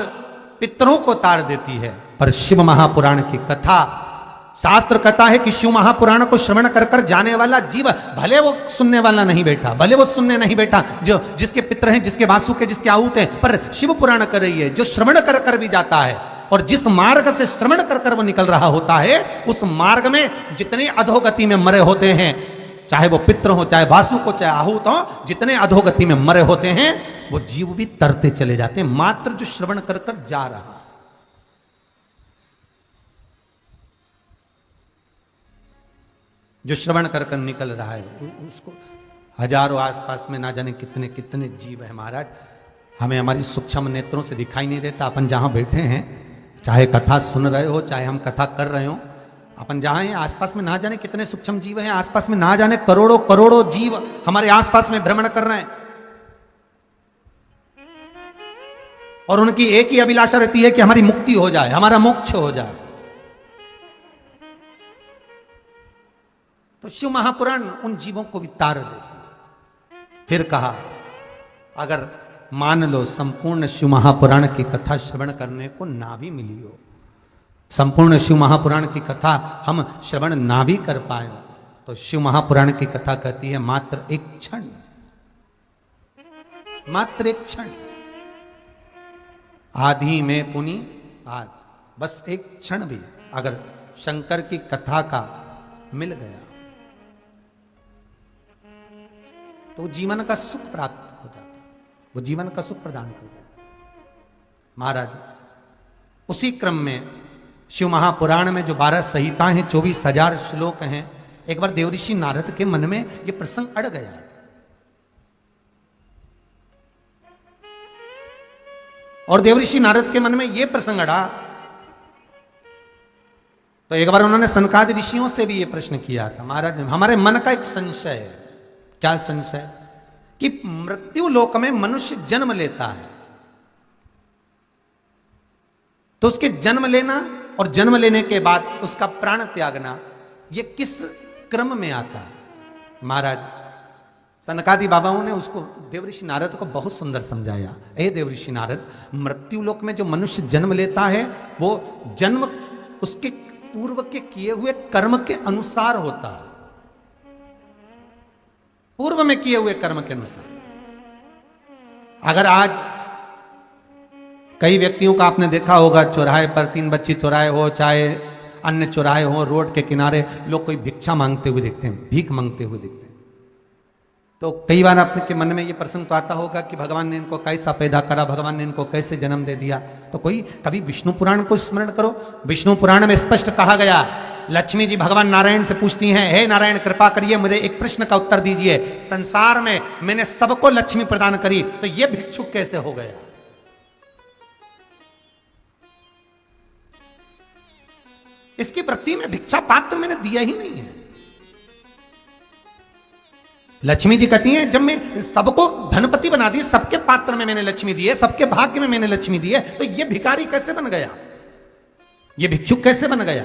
पितरों को तार देती है, पर शिव महापुराण की कथा, शास्त्र कथा है कि शिव महापुराण को श्रवण कर कर जाने वाला जीव, भले वो सुनने वाला नहीं बैठा, भले वो सुनने नहीं बैठा, जो जिसके पितर हैं, जिसके वासुक है, जिसके आहूत हैं, पर शिव पुराण कर रही है, जो श्रवण कर कर भी जाता है, और जिस मार्ग से श्रवण कर कर वो निकल रहा होता है, उस मार्ग में जितने अधोगति में मरे होते हैं, चाहे वो पितर हो, चाहे वासुक हो, चाहे आहूत हो, जितने अधोगति में मरे होते हैं, वो जीव भी तरते चले जाते हैं, मात्र जो श्रवण कर कर जा रहा। जो श्रवण कर कर निकल रहा है, उसको हजारों आसपास में ना जाने कितने कितने जीव है महाराज, हमें हमारी सूक्ष्म नेत्रों से दिखाई नहीं देता। अपन जहां बैठे हैं, चाहे कथा सुन रहे हो, चाहे हम कथा कर रहे हो, अपन जहां हैं आसपास में ना जाने कितने सूक्ष्म जीव हैं, आसपास में ना जाने करोड़ों करोड़ों जीव हमारे आसपास में भ्रमण कर रहे हैं, और उनकी एक ही अभिलाषा रहती है कि हमारी मुक्ति हो जाए, हमारा मोक्ष हो जाए। तो शिव महापुराण उन जीवों को भी तार देती है। फिर कहा, अगर मान लो संपूर्ण शिव महापुराण की कथा श्रवण करने को ना भी मिली हो, संपूर्ण शिव महापुराण की कथा हम श्रवण ना भी कर पाए, तो शिव महापुराण की कथा कहती है मात्र एक क्षण, मात्र एक क्षण, आधी में पुनि आद, बस एक क्षण भी अगर शंकर की कथा का मिल गया तो जीवन का सुख प्राप्त हो जाता, वो जीवन का सुख प्रदान कर देता। महाराज उसी क्रम में शिव महापुराण में जो 12 संहिताएं हैं, 24,000 श्लोक हैं, एक बार देवऋषि नारद के मन में ये प्रसंग अड़ गया था, और देवऋषि नारद के मन में ये प्रसंग अड़ा, तो एक बार उन्होंने सनकादि ऋषियों से भी ये प्रश्न किया था, महाराज हमारे मन का एक संशय है। क्या संशय? कि मृत्यु लोक में मनुष्य जन्म लेता है, तो उसके जन्म लेना और जन्म लेने के बाद उसका प्राण त्यागना, ये किस क्रम में आता है? महाराज सनकादि बाबाओं ने उसको देवऋषि नारद को बहुत सुंदर समझाया। ए देवऋषि नारद, मृत्यु लोक में जो मनुष्य जन्म लेता है, वो जन्म उसके पूर्व के किए हुए कर्म के अनुसार होता है, पूर्व में किए हुए कर्म के अनुसार। अगर आज कई व्यक्तियों का आपने देखा होगा, चौराहे पर, 3 बच्ची चौराहे हो, चाहे अन्य चौराहे हो, रोड के किनारे लोग कोई भिक्षा मांगते हुए दिखते हैं, भीख मांगते हुए दिखते हैं। तो कई बार आपने के मन में ये प्रसंग तो आता होगा कि भगवान ने इनको कैसा पैदा करा, भगवान ने इनको कैसे जन्म दे दिया। तो कोई कभी विष्णु पुराण को स्मरण करो। विष्णु पुराण में स्पष्ट कहा गया, लक्ष्मी जी भगवान नारायण से पूछती हैं, हे नारायण कृपा करिए मुझे एक प्रश्न का उत्तर दीजिए, संसार में मैंने सबको लक्ष्मी प्रदान करी, तो ये भिक्षुक कैसे हो गया? इसकी वृत्ति में भिक्षा पात्र मैंने दिया ही नहीं है। लक्ष्मी जी कहती हैं, जब मैं सबको धनपति बना दी, सबके पात्र में मैंने लक्ष्मी दी है, सबके भाग्य में मैंने लक्ष्मी दी है, तो ये भिखारी कैसे बन गया, ये भिक्षुक कैसे बन गया?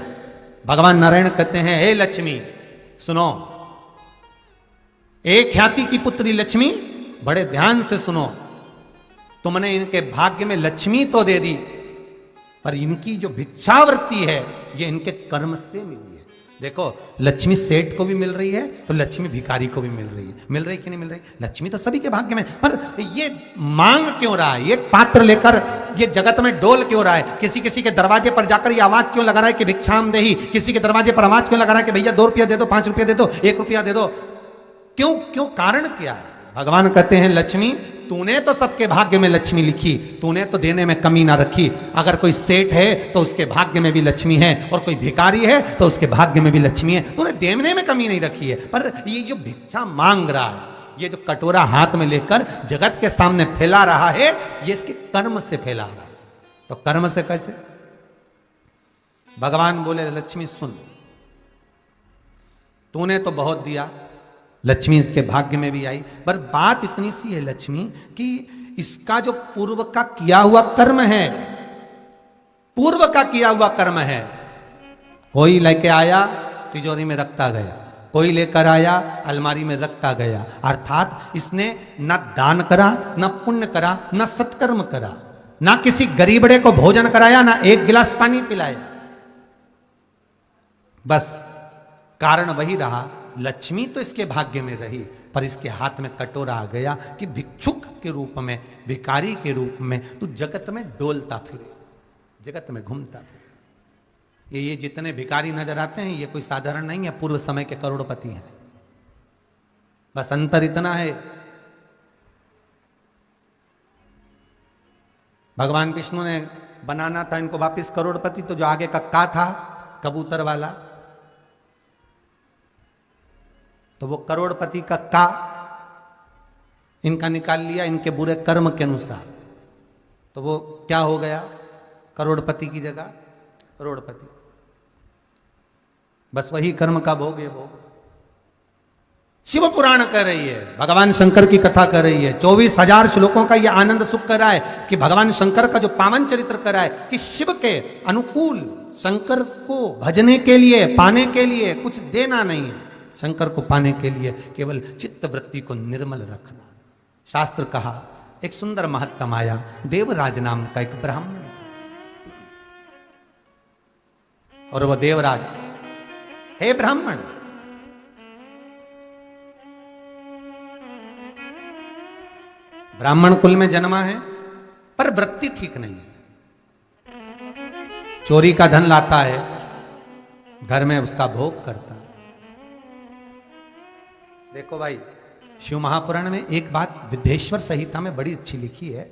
भगवान नारायण कहते हैं, हे लक्ष्मी सुनो, एक ख्याति की पुत्री लक्ष्मी, बड़े ध्यान से सुनो, तुमने इनके भाग्य में लक्ष्मी तो दे दी, पर इनकी जो भिक्षावृत्ति है ये इनके कर्म से मिली है। देखो, लक्ष्मी सेठ को भी मिल रही है तो लक्ष्मी भिखारी को भी मिल रही है। मिल रही कि नहीं मिल रही? लक्ष्मी तो सभी के भाग्य में, पर ये मांग क्यों रहा है? ये पात्र लेकर ये जगत में डोल क्यों रहा है? किसी किसी के दरवाजे पर जाकर ये आवाज क्यों लगा रहा है कि भिक्षाम देही? किसी के दरवाजे पर आवाज क्यों लगा रहा है कि भैया 2 रुपया दे दो, 5 रुपया दे दो, 1 रुपया दे दो? क्यों क्यों? कारण क्या है? भगवान कहते हैं, लक्ष्मी तूने तो सबके भाग्य में लक्ष्मी लिखी, तूने तो देने में कमी ना रखी। अगर कोई सेठ है तो उसके भाग्य में भी लक्ष्मी है, और कोई भिखारी है तो उसके भाग्य में भी लक्ष्मी है, तूने देने में कमी नहीं रखी है। पर ये जो भिक्षा मांग रहा है, ये जो कटोरा हाथ में लेकर जगत के सामने फैला रहा है, ये इसके कर्म से फैला रहा है। तो कर्म से कैसे? भगवान बोले लक्ष्मी सुन, तूने तो बहुत दिया, लक्ष्मी इसके भाग्य में भी आई, पर बात इतनी सी है लक्ष्मी कि इसका जो पूर्व का किया हुआ कर्म है, पूर्व का किया हुआ कर्म है, कोई लेके आया तिजोरी में रखता गया, कोई लेकर आया अलमारी में रखता गया, अर्थात इसने न दान करा, न पुण्य करा, न सत्कर्म करा, ना किसी गरीबड़े को भोजन कराया, ना एक गिलास पानी पिलाया। बस कारण वही रहा, लक्ष्मी तो इसके भाग्य में रही, पर इसके हाथ में कटोरा आ गया कि भिक्षुक के रूप में, भिखारी के रूप में तू जगत में डोलता फिरे, जगत में घूमता फिरे। ये जितने भिखारी नजर आते हैं ये कोई साधारण नहीं है, पूर्व समय के करोड़पति हैं। बस अंतर इतना है, भगवान विष्णु ने बनाना था इनको वापिस करोड़पति, तो जो आगे का था कबूतर वाला, तो वो करोड़पति का इनका निकाल लिया इनके बुरे कर्म के अनुसार, तो वो क्या हो गया? करोड़पति की जगह करोड़पति। बस वही कर्म का भोग है भोग। शिव पुराण कर रही है, भगवान शंकर की कथा कर रही है, 24,000 श्लोकों का यह आनंद सुख कर रहा है कि भगवान शंकर का जो पावन चरित्र कर रहा है कि शिव के अनुकूल, शंकर को भजने के लिए, पाने के लिए कुछ देना नहीं है, शंकर को पाने के लिए केवल चित्त वृत्ति को निर्मल रखना। शास्त्र कहा एक सुंदर महत्तम आया, देवराज नाम का एक ब्राह्मण था, और वह देवराज, हे ब्राह्मण, ब्राह्मण कुल में जन्मा है पर वृत्ति ठीक नहीं है, चोरी का धन लाता है, घर में उसका भोग करता है। देखो भाई, शिव महापुराण में एक बात विद्येश्वर संहिता में बड़ी अच्छी लिखी है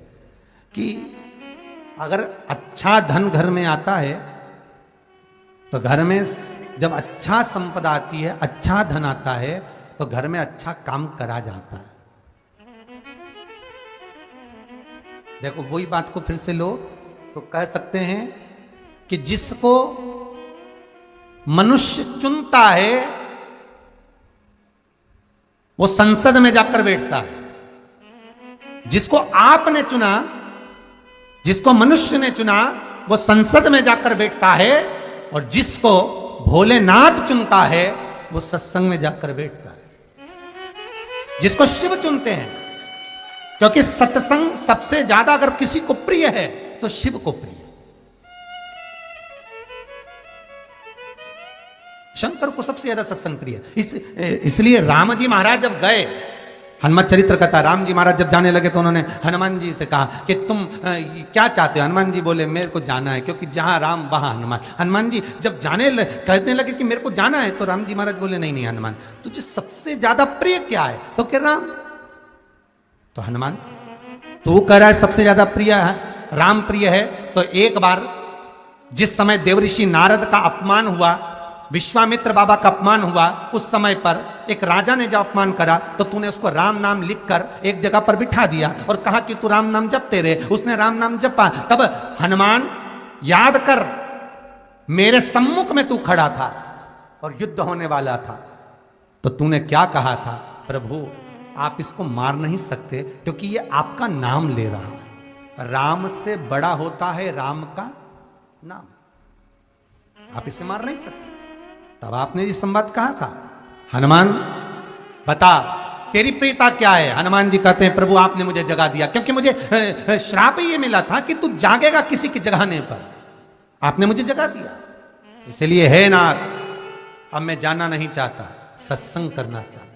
कि अगर अच्छा धन घर में आता है तो घर में जब अच्छा संपदा आती है, अच्छा धन आता है, तो घर में अच्छा काम करा जाता है। देखो वही बात को फिर से लो तो कह सकते हैं कि जिसको मनुष्य चुनता है वो संसद में जाकर बैठता है, जिसको आपने चुना, जिसको मनुष्य ने चुना वो संसद में जाकर बैठता है, और जिसको भोलेनाथ चुनता है वो सत्संग में जाकर बैठता है। जिसको शिव चुनते हैं, क्योंकि सत्संग सबसे ज्यादा अगर किसी को प्रिय है तो शिव को प्रिय, शंकर को सबसे ज्यादा सत्संग प्रिय। इसलिए राम जी महाराज जब गए, हनुमान चरित्र कथा, राम जी महाराज जब जाने लगे तो उन्होंने हनुमान जी से कहा कि तुम क्या चाहते हो? हनुमान जी बोले मेरे को जाना है, क्योंकि जहां राम वहां हनुमान। हनुमान जी जब कहने लगे कि मेरे को जाना है, तो राम जी महाराज बोले नहीं नहीं हनुमान, तुझे सबसे ज्यादा प्रिय क्या है? तो क्या राम? तो हनुमान तू कह रहा है सबसे ज्यादा प्रिय है, राम प्रिय है, तो एक बार जिस समय देवऋषि नारद का अपमान हुआ, विश्वामित्र बाबा का अपमान हुआ, उस समय पर एक राजा ने जब अपमान करा तो तूने उसको राम नाम लिखकर एक जगह पर बिठा दिया और कहा कि तू राम नाम जपते रहे। उसने राम नाम जपा, तब हनुमान याद कर मेरे सम्मुख में तू खड़ा था और युद्ध होने वाला था, तो तूने क्या कहा था? प्रभु आप इसको मार नहीं सकते क्योंकि ये आपका नाम ले रहा है, राम से बड़ा होता है राम का नाम, आप इसे मार नहीं सकते। तब आपने ये संवाद कहा था, हनुमान बता तेरी प्रियता क्या है? हनुमान जी कहते हैं प्रभु आपने मुझे जगा दिया, क्योंकि मुझे श्राप ये मिला था कि तू जागेगा किसी के जगाने पर, आपने मुझे जगा दिया, इसलिए है नाथ अब मैं जाना नहीं चाहता, सत्संग करना चाहता।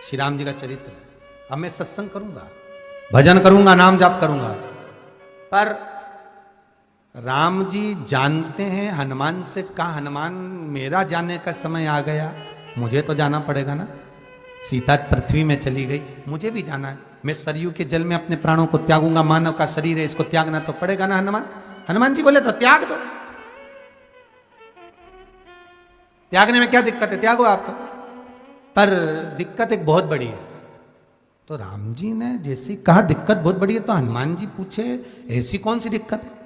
श्री राम जी का चरित्र है, अब मैं सत्संग करूंगा, भजन करूंगा, नाम जाप करूंगा। पर राम जी जानते हैं हनुमान से, कहा हनुमान मेरा जाने का समय आ गया, मुझे तो जाना पड़ेगा ना, सीता पृथ्वी में चली गई, मुझे भी जाना है, मैं सरयू के जल में अपने प्राणों को त्यागूंगा, मानव का शरीर है इसको त्यागना तो पड़ेगा ना हनुमान। हनुमान जी बोले तो त्याग दो। त्यागने में क्या दिक्कत है, त्यागो आप तो। पर दिक्कत एक बहुत बड़ी है। तो राम जी ने जैसी कहा दिक्कत बहुत बड़ी है, तो हनुमान जी पूछे ऐसी कौन सी दिक्कत है।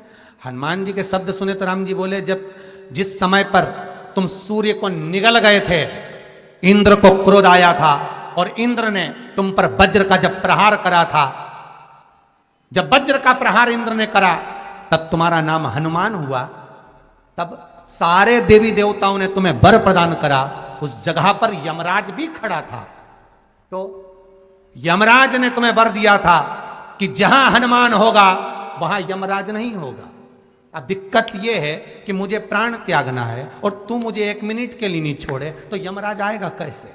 हनुमान जी के शब्द सुने तो राम जी बोले, जब जिस समय पर तुम सूर्य को निगल गए थे, इंद्र को क्रोध आया था और इंद्र ने तुम पर वज्र का जब प्रहार करा था, जब वज्र का प्रहार इंद्र ने करा तब तुम्हारा नाम हनुमान हुआ, तब सारे देवी देवताओं ने तुम्हें वर प्रदान करा। उस जगह पर यमराज भी खड़ा था, तो यमराज ने तुम्हें वर दिया था कि जहां हनुमान होगा वहां यमराज नहीं होगा। अब दिक्कत यह है कि मुझे प्राण त्यागना है और तू मुझे 1 मिनट के लिए नहीं छोड़े, तो यमराज आएगा कैसे।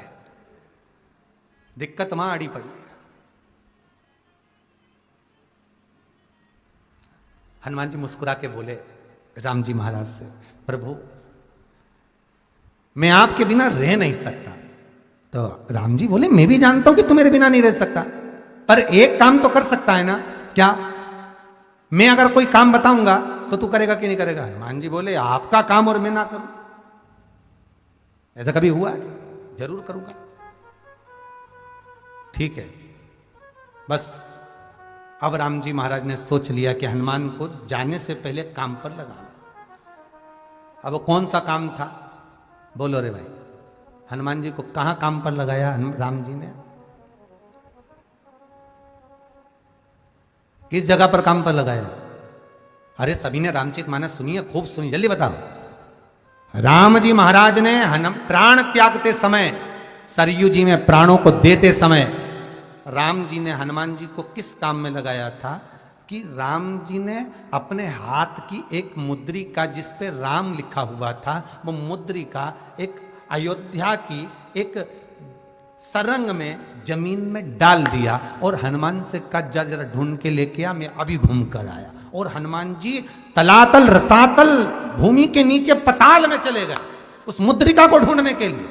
दिक्कत वहां अड़ी पड़ी है। हनुमान जी मुस्कुरा के बोले राम जी महाराज से, प्रभु मैं आपके बिना रह नहीं सकता। तो राम जी बोले, मैं भी जानता हूं कि तू मेरे बिना नहीं रह सकता, पर एक काम तो कर सकता है ना। क्या? मैं अगर कोई काम बताऊंगा तो तू करेगा कि नहीं करेगा। हनुमान जी बोले, आपका काम और मैं ना करूं, ऐसा कभी हुआ है? जरूर करूंगा। ठीक है। बस अब राम जी महाराज ने सोच लिया कि हनुमान को जाने से पहले काम पर लगाना। अब वो कौन सा काम था, बोलो रे भाई। हनुमान जी को कहां काम पर लगाया राम जी ने? किस जगह पर काम पर लगाया? अरे सभी ने रामचरितमानस सुनी है, खूब सुनी, जल्दी बताओ। राम जी महाराज ने प्राण त्यागते समय, सरयू जी में प्राणों को देते समय, राम जी ने हनुमान जी को किस काम में लगाया था कि राम जी ने अपने हाथ की एक मुद्रिका जिस पे राम लिखा हुआ था, वो मुद्रिका एक अयोध्या की एक सरंग में जमीन में डाल दिया और हनुमान से कहा जा जरा ढूंढ के लेके आ, मैं अभी घूम कर आया। और हनुमान जी तलातल रसातल भूमि के नीचे पताल में चले गए उस मुद्रिका को ढूंढने के लिए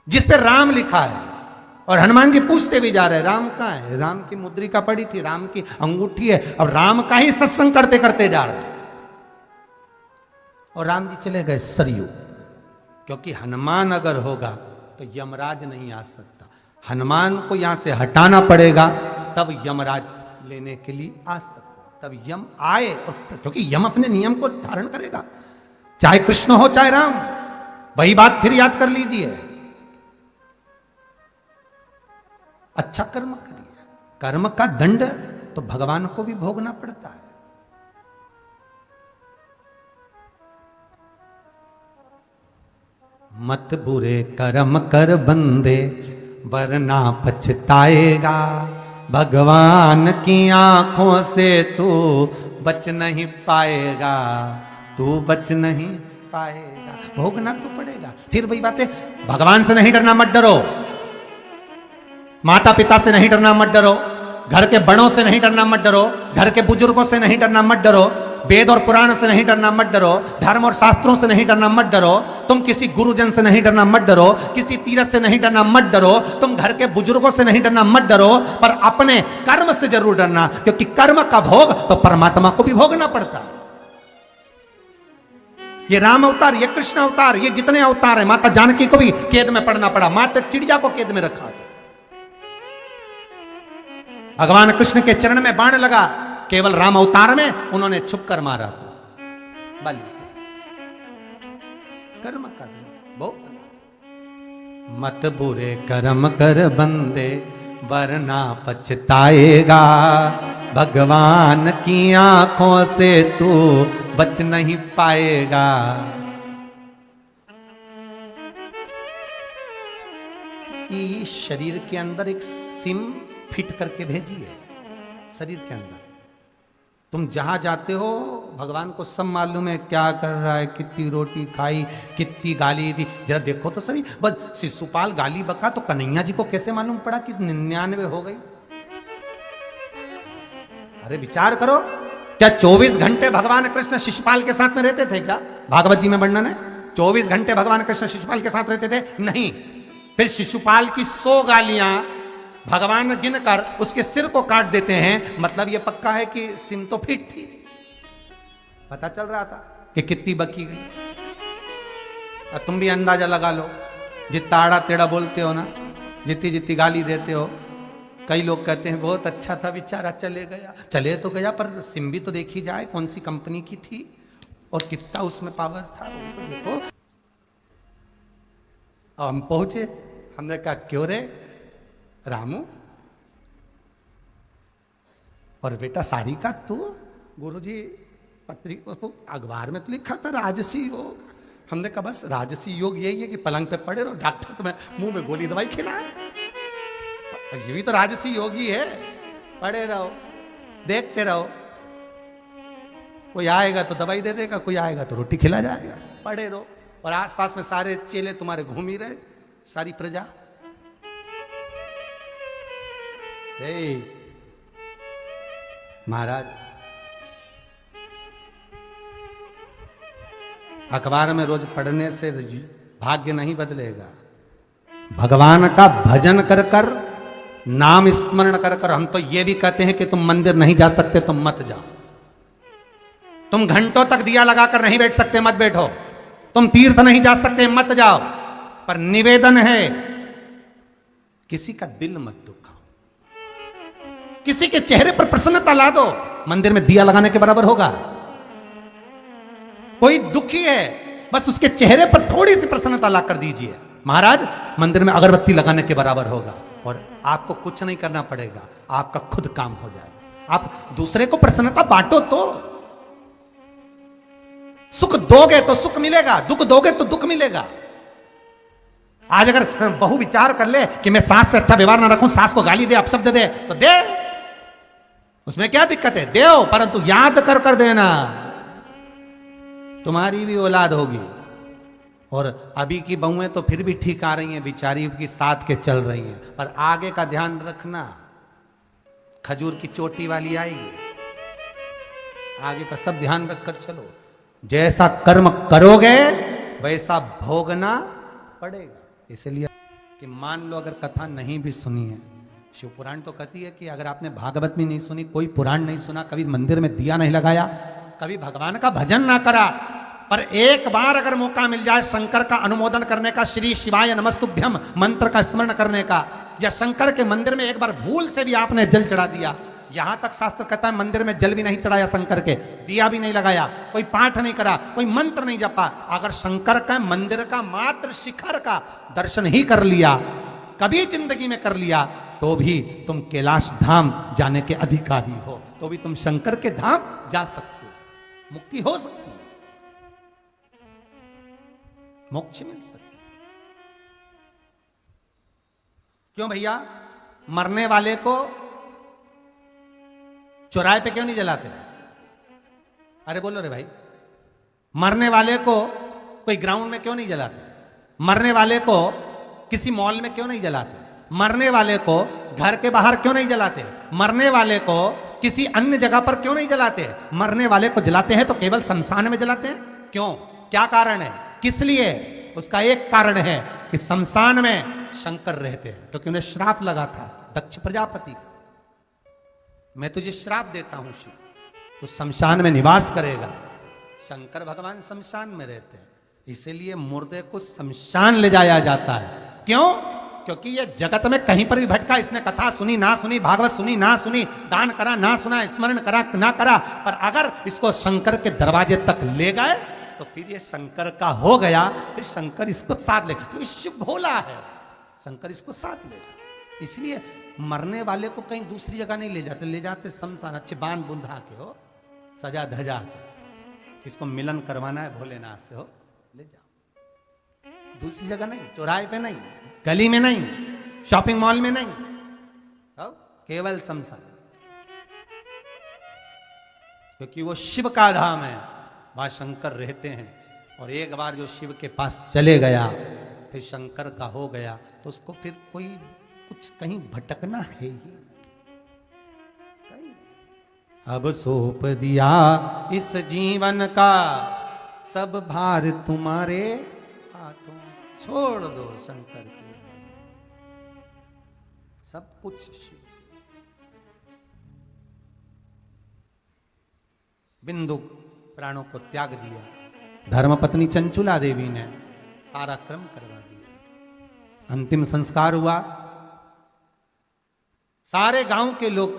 जिस पे राम लिखा है। और हनुमान जी पूछते भी जा रहे, राम कहाँ है? राम की मुद्रिका पड़ी थी, राम की अंगूठी है। अब राम का ही सत्संग करते करते जा रहे और राम जी चले गए सरयू, क्योंकि हनुमान अगर होगा तो यमराज नहीं आ सकता। हनुमान को यहां से हटाना पड़ेगा तब यमराज लेने के लिए आ सकता, तब यम आए। और क्योंकि यम अपने नियम को धारण करेगा, चाहे कृष्ण हो चाहे राम। वही बात फिर याद कर लीजिए, अच्छा कर्म करिए, कर्म का दंड तो भगवान को भी भोगना पड़ता है। मत बुरे कर्म कर बंदे वरना पछताएगा, भगवान की आंखों से तू बच नहीं पाएगा, तू बच नहीं पाएगा, भोगना तो पड़ेगा। फिर वही बात है, भगवान से नहीं डरना, मत डरो। माता पिता से नहीं डरना, मत डरो। घर के बड़ों से नहीं डरना, मत डरो। घर के बुजुर्गों से नहीं डरना, मत डरो। वेद और पुराण से नहीं डरना, मत डरो। धर्म और शास्त्रों से नहीं डरना, मत डरो। तुम किसी गुरुजन से नहीं डरना, मत डरो। किसी तीरथ से नहीं डरना, मत डरो। तुम घर के बुजुर्गों से नहीं डरना, मत डरो। पर अपने कर्म से जरूर डरना, क्योंकि कर्म का भोग तो परमात्मा को भी भोगना पड़ता है। ये राम अवतार, ये कृष्ण अवतार, ये जितने अवतार है, माता जानकी को भी कैद में पड़ना पड़ा, माता चिड़िया को कैद में रखा। भगवान कृष्ण के चरण में बाण लगा, केवल राम अवतार में उन्होंने छुप कर मारा तो बलि। कर्म का बहुत। मत बुरे कर्म कर बंदे वरना पछताएगा, भगवान की आंखों से तू बच नहीं पाएगा। इस शरीर के अंदर एक सिम फिट करके भेजिए, शरीर के अंदर। तुम जहां जाते हो भगवान को सब मालूम है क्या कर रहा है, कितनी रोटी खाई, कितनी गाली दी। जरा देखो तो सही, बस शिशुपाल गाली बका तो कन्हैया जी को कैसे मालूम पड़ा कि 99 हो गई? अरे विचार करो, क्या 24 घंटे भगवान कृष्ण शिशुपाल के साथ में रहते थे क्या? भागवत जी में वर्णन है 24 घंटे भगवान कृष्ण शिशुपाल के साथ रहते थे? नहीं। फिर शिशुपाल की 100 गालियां भगवान गिनकर उसके सिर को काट देते हैं, मतलब यह पक्का है कि सिम तो फिट थी। पता चल रहा था कि कितनी बकी गई। और तुम भी अंदाजा लगा लो, जितना आड़ा टेढ़ा बोलते हो ना, जितनी जितनी गाली देते हो, कई लोग कहते हैं बहुत अच्छा था बेचारा, चले गया। चले तो गया, पर सिम भी तो देखी जाए कौन सी कंपनी की थी और कितना उसमें पावर था, वो तो देखो। और हम पहुंचे, हमने कहा क्यों रे रामू, और बेटा सारी का तू, गुरुजी पत्रिका अखबार में तो लिखा था राजसी योग। हमने कहा बस राजसी योग यही है कि पलंग पे पड़े रहो, डॉक्टर तुम्हें मुंह में गोली दवाई खिलाए, ये भी तो राजसी योग ही है। पड़े रहो, देखते रहो, कोई आएगा तो दवाई दे देगा, कोई आएगा तो रोटी खिला जाएगा, पड़े रहो। और आसपास में सारे चेले तुम्हारे घूम ही रहे, सारी प्रजा। महाराज अखबार में रोज पढ़ने से भाग्य नहीं बदलेगा। भगवान का भजन कर कर, नाम स्मरण कर कर। हम तो ये भी कहते हैं कि तुम मंदिर नहीं जा सकते, तुम मत जाओ। तुम घंटों तक दिया लगाकर नहीं बैठ सकते, मत बैठो। तुम तीर्थ नहीं जा सकते, मत जाओ। पर निवेदन है, किसी का दिल मत दुखाओ, किसी के चेहरे पर प्रसन्नता ला दो। मंदिर में दिया लगाने के बराबर होगा। कोई दुखी है, बस उसके चेहरे पर थोड़ी सी प्रसन्नता ला कर दीजिए, महाराज मंदिर में अगरबत्ती लगाने के बराबर होगा। और आपको कुछ नहीं करना पड़ेगा, आपका खुद काम हो जाएगा। आप दूसरे को प्रसन्नता बांटो तो सुख दोगे तो सुख मिलेगा, दुख दोगे तो दुख मिलेगा। आज अगर बहु विचार कर ले कि मैं सास से अच्छा व्यवहार ना रखूं, सास को गाली दे, अपशब्द दे, तो दे, उसमें क्या दिक्कत है, दे, परंतु याद कर कर देना, तुम्हारी भी औलाद होगी। और अभी की बहुएं तो फिर भी ठीक आ रही हैं, बिचारी की साथ के चल रही हैं, पर आगे का ध्यान रखना, खजूर की चोटी वाली आएगी, आगे का सब ध्यान रखकर चलो। जैसा कर्म करोगे वैसा भोगना पड़ेगा। इसलिए कि मान लो अगर कथा नहीं भी सुनी है, शिव पुराण तो कहती है कि अगर आपने भागवत भी नहीं सुनी, कोई पुराण नहीं सुना, कभी मंदिर में दिया नहीं लगाया, कभी भगवान का भजन ना करा, पर एक बार अगर मौका मिल जाए शंकर का अनुमोदन करने का, श्री शिवाय नमस्तुभ्यम मंत्र का स्मरण करने का, या शंकर के मंदिर में एक बार भूल से भी आपने जल चढ़ा दिया, यहां तक शास्त्र कहता है मंदिर में जल भी नहीं चढ़ाया शंकर के, दिया भी नहीं लगाया, कोई पाठ नहीं करा, कोई मंत्र नहीं जपा, अगर शंकर का मंदिर का मात्र शिखर का दर्शन ही कर लिया, कभी जिंदगी में कर लिया, तो भी तुम कैलाश धाम जाने के अधिकारी हो, तो भी तुम शंकर के धाम जा सकते हो, मुक्ति हो सकती है, मोक्ष मिल सकती है। क्यों भैया, मरने वाले को चौराहे पे क्यों नहीं जलाते? अरे बोलो रे भाई, मरने वाले को कोई ग्राउंड में क्यों नहीं जलाते? मरने वाले को किसी मॉल में क्यों नहीं जलाते? मरने वाले को घर के बाहर क्यों नहीं जलाते? मरने वाले को किसी अन्य जगह पर क्यों नहीं जलाते? मरने वाले को जलाते हैं तो केवल शमशान में जलाते हैं। क्यों? क्या कारण है? किस लिए? उसका एक कारण है कि शमशान में शंकर रहते हैं, क्योंकि उन्हें श्राप लगा था दक्ष प्रजापति का, मैं तुझे श्राप देता हूं शिव, तो शमशान में निवास करेगा। शंकर भगवान शमशान में रहते हैं, इसीलिए मुर्दे को शमशान ले जाया जाता है। क्यों? क्योंकि ये जगत में कहीं पर भी भटका, इसने कथा सुनी ना सुनी, भागवत सुनी ना सुनी, दान करा ना सुना, स्मरण करा ना करा, पर अगर इसको शंकर के दरवाजे तक ले गए तो फिर ये शंकर का हो गया, फिर शंकर इसको साथ लेगा, क्योंकि शिव भोला है, शंकर इसको साथ लेगा। इसलिए मरने वाले को कहीं दूसरी जगह नहीं ले जाते, ले जाते शमशान, अच्छे बांध बुंधा के हो, सजा धजा के, किसको मिलन करवाना है भोलेनाथ से हो, ले जाओ, दूसरी जगह नहीं, चौराहे पे नहीं, गली में नहीं, शॉपिंग मॉल में नहीं, केवल शमशान, क्योंकि वो शिव का धाम है, वहां शंकर रहते हैं। और एक बार जो शिव के पास चले गया, फिर शंकर का हो गया, तो उसको फिर कोई कुछ कहीं भटकना है ही कहीं। अब सौंप दिया इस जीवन का सब भार तुम्हारे हाथों, छोड़ दो शंकर के, सब कुछ शिव। बिंदु प्राणों को त्याग दिया, धर्मपत्नी चंचुला देवी ने सारा क्रम करवा दिया। अंतिम संस्कार हुआ, सारे गांव के लोग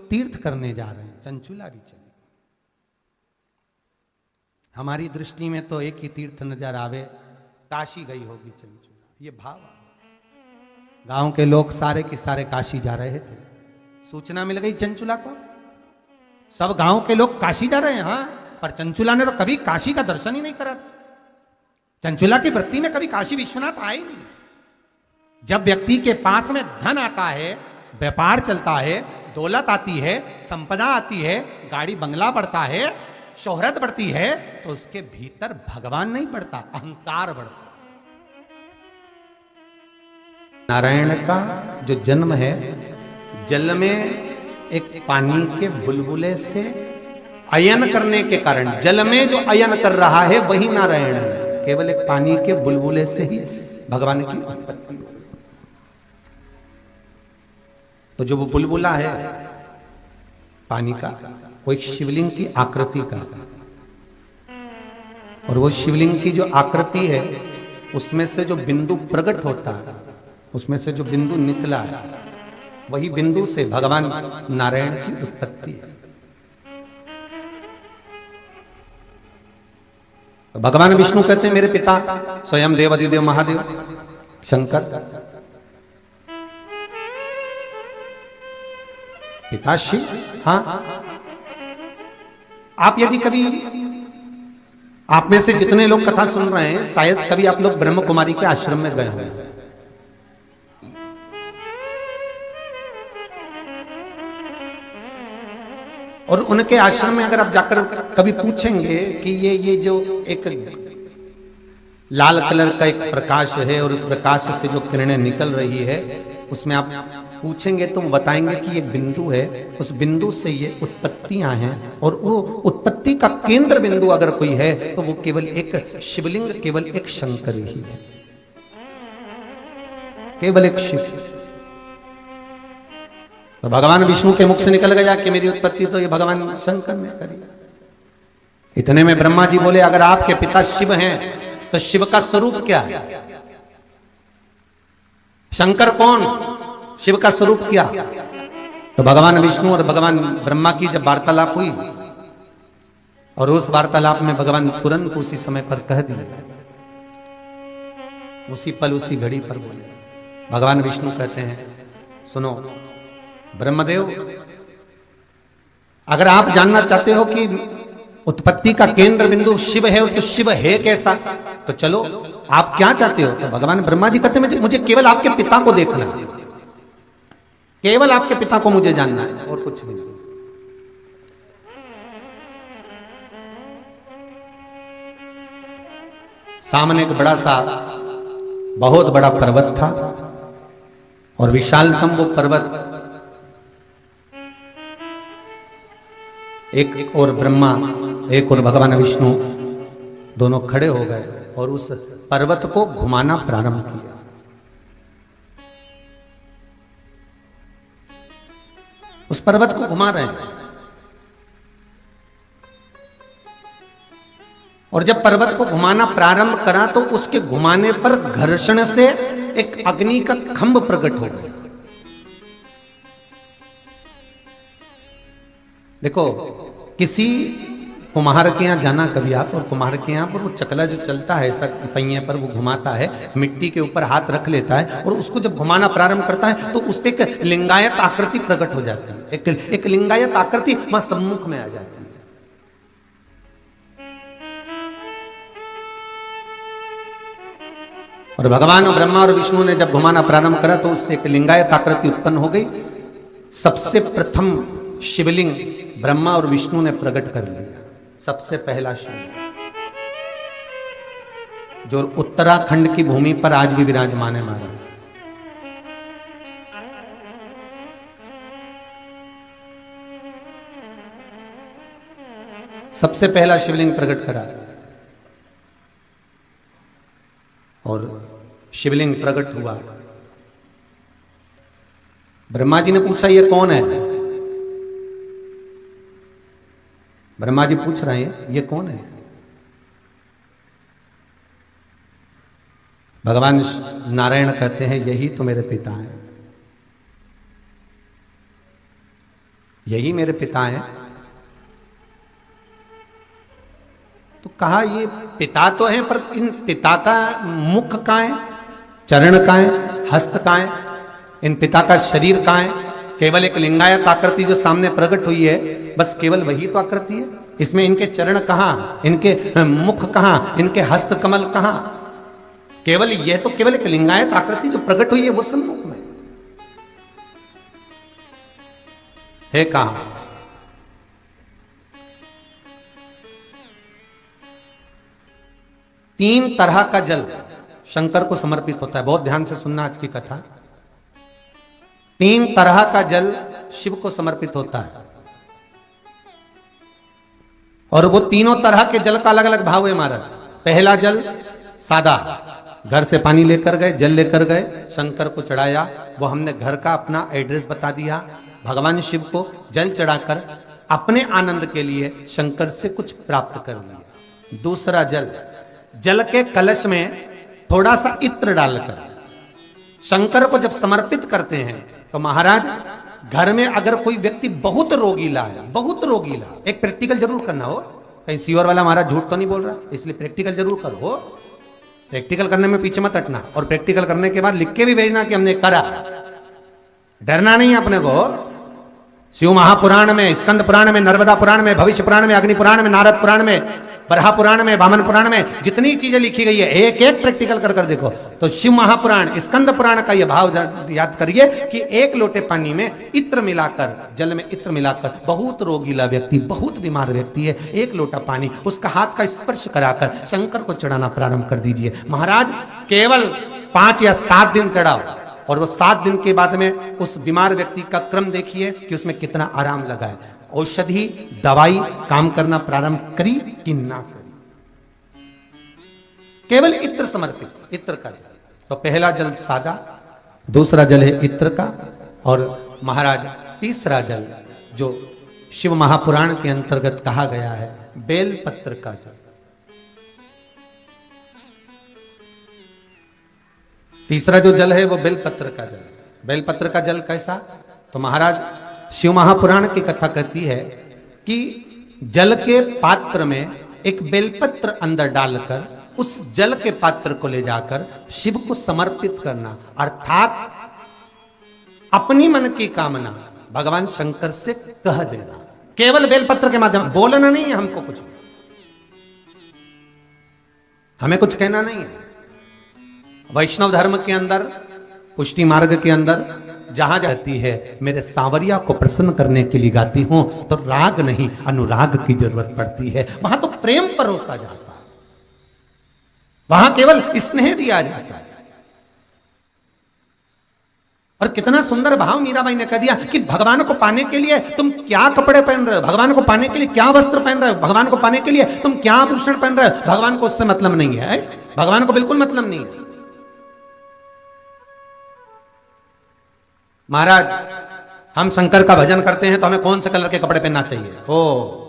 तीर्थ करने जा रहे हैं, चंचुला भी चली। हमारी दृष्टि में तो एक ही तीर्थ नजर आवे, काशी गई होगी चंचुला, ये भाव। गांव के लोग सारे के सारे काशी जा रहे थे। सूचना मिल गई चंचुला को, सब गांव के लोग काशी जा रहे हैं। हाँ, पर चंचुला ने तो कभी काशी का दर्शन ही नहीं करा था। चंचुला की वृत्ति में कभी काशी विश्वनाथ आए ही नहीं। जब व्यक्ति के पास में धन आता है, व्यापार चलता है, दौलत आती है, संपदा आती है, गाड़ी बंगला बढ़ता है, शोहरत बढ़ती है, तो उसके भीतर भगवान नहीं बढ़ता, अहंकार बढ़ता। नारायण का जो जन्म है, जल में एक पानी के बुलबुले से अयन करने के कारण, जल में जो अयन कर रहा है वही नारायण है। केवल एक पानी के बुलबुले से ही भगवान की उत्पत्ति। तो जो वो बुलबुला है पानी का, वो एक शिवलिंग की आकृति का, और वो शिवलिंग की जो आकृति है उसमें से जो बिंदु प्रकट होता है, उसमें से जो बिंदु निकला है, वही बिंदु से भगवान नारायण की उत्पत्ति है। तो भगवान विष्णु कहते हैं मेरे पिता स्वयं देव अधिदेव महादेव शंकर, पिता शिव। हाँ, आप यदि कभी, आप में से जितने लोग कथा सुन रहे हैं, शायद कभी आप लोग ब्रह्म कुमारी के आश्रम में गए होंगे। और उनके आश्रम में अगर आप जाकर कभी पूछेंगे कि ये जो एक लाल कलर का एक प्रकाश है और उस प्रकाश से जो किरणें निकल रही है, उसमें आप पूछेंगे तो बताएंगे कि ये बिंदु है, उस बिंदु से ये उत्पत्तियां हैं, और वो उत्पत्ति का केंद्र बिंदु अगर कोई है तो वो केवल एक शिवलिंग, केवल एक शंकर ही है, केवल एक शिव। तो भगवान विष्णु के मुख से निकल गया कि मेरी उत्पत्ति तो ये भगवान शंकर ने करी। इतने में ब्रह्मा जी बोले अगर आपके पिता शिव हैं तो शिव का स्वरूप क्या है? शंकर कौन, शिव का स्वरूप क्या? तो भगवान विष्णु और भगवान ब्रह्मा की जब वार्तालाप हुई, और उस वार्तालाप में भगवान तुरंत उसी समय पर कह दिया, उसी पल उसी घड़ी पर बोले। भगवान विष्णु कहते हैं सुनो ब्रह्मदेव, अगर आप जानना चाहते हो कि उत्पत्ति का केंद्र बिंदु शिव है, तो शिव है कैसा, तो चलो आप क्या चाहते हो? तो भगवान ब्रह्मा जी कहते हैं मुझे केवल आपके पिता को देखना है, केवल आपके पिता को मुझे जानना है, और कुछ भी नहीं। सामने एक बड़ा सा बहुत बड़ा पर्वत था, और विशालतम वो पर्वत, एक और ब्रह्मा एक और भगवान विष्णु दोनों खड़े हो गए और उस पर्वत को घुमाना प्रारंभ किया। उस पर्वत को घुमा रहे हैं, और जब पर्वत को घुमाना प्रारंभ करा तो उसके घुमाने पर घर्षण से एक अग्नि का खंभ प्रकट हो गया। देखो किसी कुम्हार के यहाँ जाना कभी आप, और कुम्हार के यहाँ पर वो चकला जो चलता है ऐसा पहिए पर वो घुमाता है, मिट्टी के ऊपर हाथ रख लेता है, और उसको जब घुमाना प्रारंभ करता है तो उसके एक लिंगायत आकृति प्रकट हो जाती है, एक लिंगायत आकृति वहां सम्मुख में आ जाती है। और भगवान ब्रह्मा और विष्णु ने जब घुमाना प्रारंभ करा तो उससे एक लिंगायत आकृति उत्पन्न हो गई। सबसे प्रथम शिवलिंग ब्रह्मा और विष्णु ने प्रकट कर लिया, सबसे पहला शिवलिंग, जो उत्तराखंड की भूमि पर आज भी विराजमान है महाराज। सबसे पहला शिवलिंग प्रकट करा, और शिवलिंग प्रकट हुआ। ब्रह्मा जी ने पूछा ये कौन है? ब्रह्मा जी पूछ रहे हैं ये कौन है? भगवान नारायण कहते हैं यही तो मेरे पिता हैं, यही मेरे पिता हैं। तो कहा ये पिता तो है, पर इन पिता का मुख कहाँ है, चरण कहाँ है, हस्त कहाँ है, इन पिता का शरीर कहाँ है? केवल एक लिंगायत आकृति जो सामने प्रकट हुई है, बस केवल वही तो आकृति है। इसमें इनके चरण कहाँ, इनके मुख कहाँ, इनके हस्त कमल कहाँ? केवल यह तो केवल एक लिंगायत आकृति जो प्रकट हुई है वो सम्मुख में है। कहाँ? तीन तरह का जल शंकर को समर्पित होता है। बहुत ध्यान से सुनना आज की कथा। तीन तरह का जल शिव को समर्पित होता है, और वो तीनों तरह के जल का अलग अलग भाव है महाराज। पहला जल सादा, घर से पानी लेकर गए, जल लेकर गए, शंकर को चढ़ाया, वो हमने घर का अपना एड्रेस बता दिया, भगवान शिव को जल चढ़ाकर अपने आनंद के लिए शंकर से कुछ प्राप्त कर लिया। दूसरा जल, जल के कलश में थोड़ा सा इत्र डालकर शंकर को जब समर्पित करते हैं तो महाराज घर में अगर कोई व्यक्ति बहुत रोगीला है, बहुत रोगीला, एक प्रैक्टिकल जरूर करना हो, कहीं सीवर वाला महाराज झूठ तो नहीं बोल रहा, इसलिए प्रैक्टिकल जरूर करो। प्रैक्टिकल करने में पीछे मत हटना, और प्रैक्टिकल करने के बाद लिख के भी भेजना कि हमने करा। डरना नहीं अपने को। शिव महापुराण में, स्कंद पुराण में, नर्मदा पुराण में, भविष्य पुराण में, अग्नि पुराण में, नारद पुराण में, बरहा पुराण में, वामन पुराण में जितनी चीजें लिखी गई है, एक एक प्रैक्टिकल कर कर देखो। तो शिव महापुराण, स्कंद पुराण का यह भाव याद करिए कि एक लोटे पानी में इत्र मिलाकर, जल में इत्र मिलाकर, बहुत रोगीला व्यक्ति, बहुत बीमार व्यक्ति है, एक लोटा पानी उसका हाथ का स्पर्श कराकर शंकर को चढ़ाना प्रारंभ कर दीजिए। महाराज केवल 5 या 7 दिन चढ़ाओ, और वो 7 दिन के बाद में उस बीमार व्यक्ति का क्रम देखिए कि उसमें कितना आराम लगा है। औषधि दवाई काम करना प्रारंभ करी कि ना करी। केवल इत्र समर्पित, इत्र का जल। तो पहला जल सादा, दूसरा जल है इत्र का, और महाराज तीसरा जल जो शिव महापुराण के अंतर्गत कहा गया है, बेलपत्र का जल। तीसरा जो जल है वो बेलपत्र का जल। बेलपत्र का जल कैसा? तो महाराज शिव महापुराण की कथा कहती है कि जल के पात्र में एक बेलपत्र अंदर डालकर उस जल के पात्र को ले जाकर शिव को समर्पित करना, अर्थात अपनी मन की कामना भगवान शंकर से कह देना। केवल बेलपत्र के माध्यम, बोलना नहीं है हमको, कुछ हमें कुछ कहना नहीं है। वैष्णव धर्म के अंदर, पुष्टि मार्ग के अंदर जहां जाती है, मेरे सांवरिया को प्रसन्न करने के लिए गाती हूं, तो राग नहीं अनुराग की जरूरत पड़ती है। वहां तो प्रेम परोसा जाता है, वहां केवल स्नेह दिया जाता है। और कितना सुंदर भाव मीराबाई ने कह दिया कि भगवान को पाने के लिए तुम क्या कपड़े पहन रहे हो, भगवान को पाने के लिए क्या वस्त्र पहन रहे हो, भगवान को पाने के लिए तुम क्या आभूषण पहन रहे हो, भगवान को उससे मतलब नहीं है। भगवान को बिल्कुल मतलब नहीं है। महाराज हम शंकर का भजन करते हैं तो हमें कौन से कलर के कपड़े पहनना चाहिए? ओ,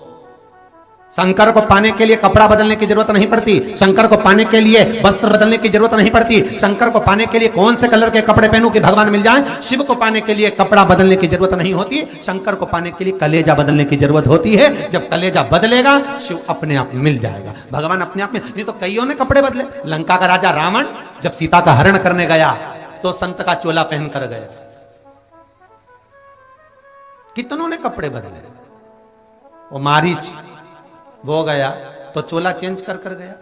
शंकर को पाने के लिए कपड़ा बदलने की जरूरत नहीं पड़ती, शंकर को पाने के लिए वस्त्र बदलने की जरूरत नहीं पड़ती, शंकर को पाने के लिए कौन से कलर के कपड़े पहनूं कि भगवान मिल जाए। शिव को पाने के लिए कपड़ा बदलने की जरूरत नहीं होती, शंकर को पाने के लिए कलेजा बदलने की जरूरत होती है। जब कलेजा बदलेगा शिव अपने आप मिल जाएगा, भगवान अपने आप में। नहीं तो कईयों ने कपड़े बदले। लंका का राजा रावण जब सीता का हरण करने गया तो संत का चोला पहन कर गया। कितनों ने कपड़े बदले। वो मारीच वो गया तो चोला चेंज कर कर गया,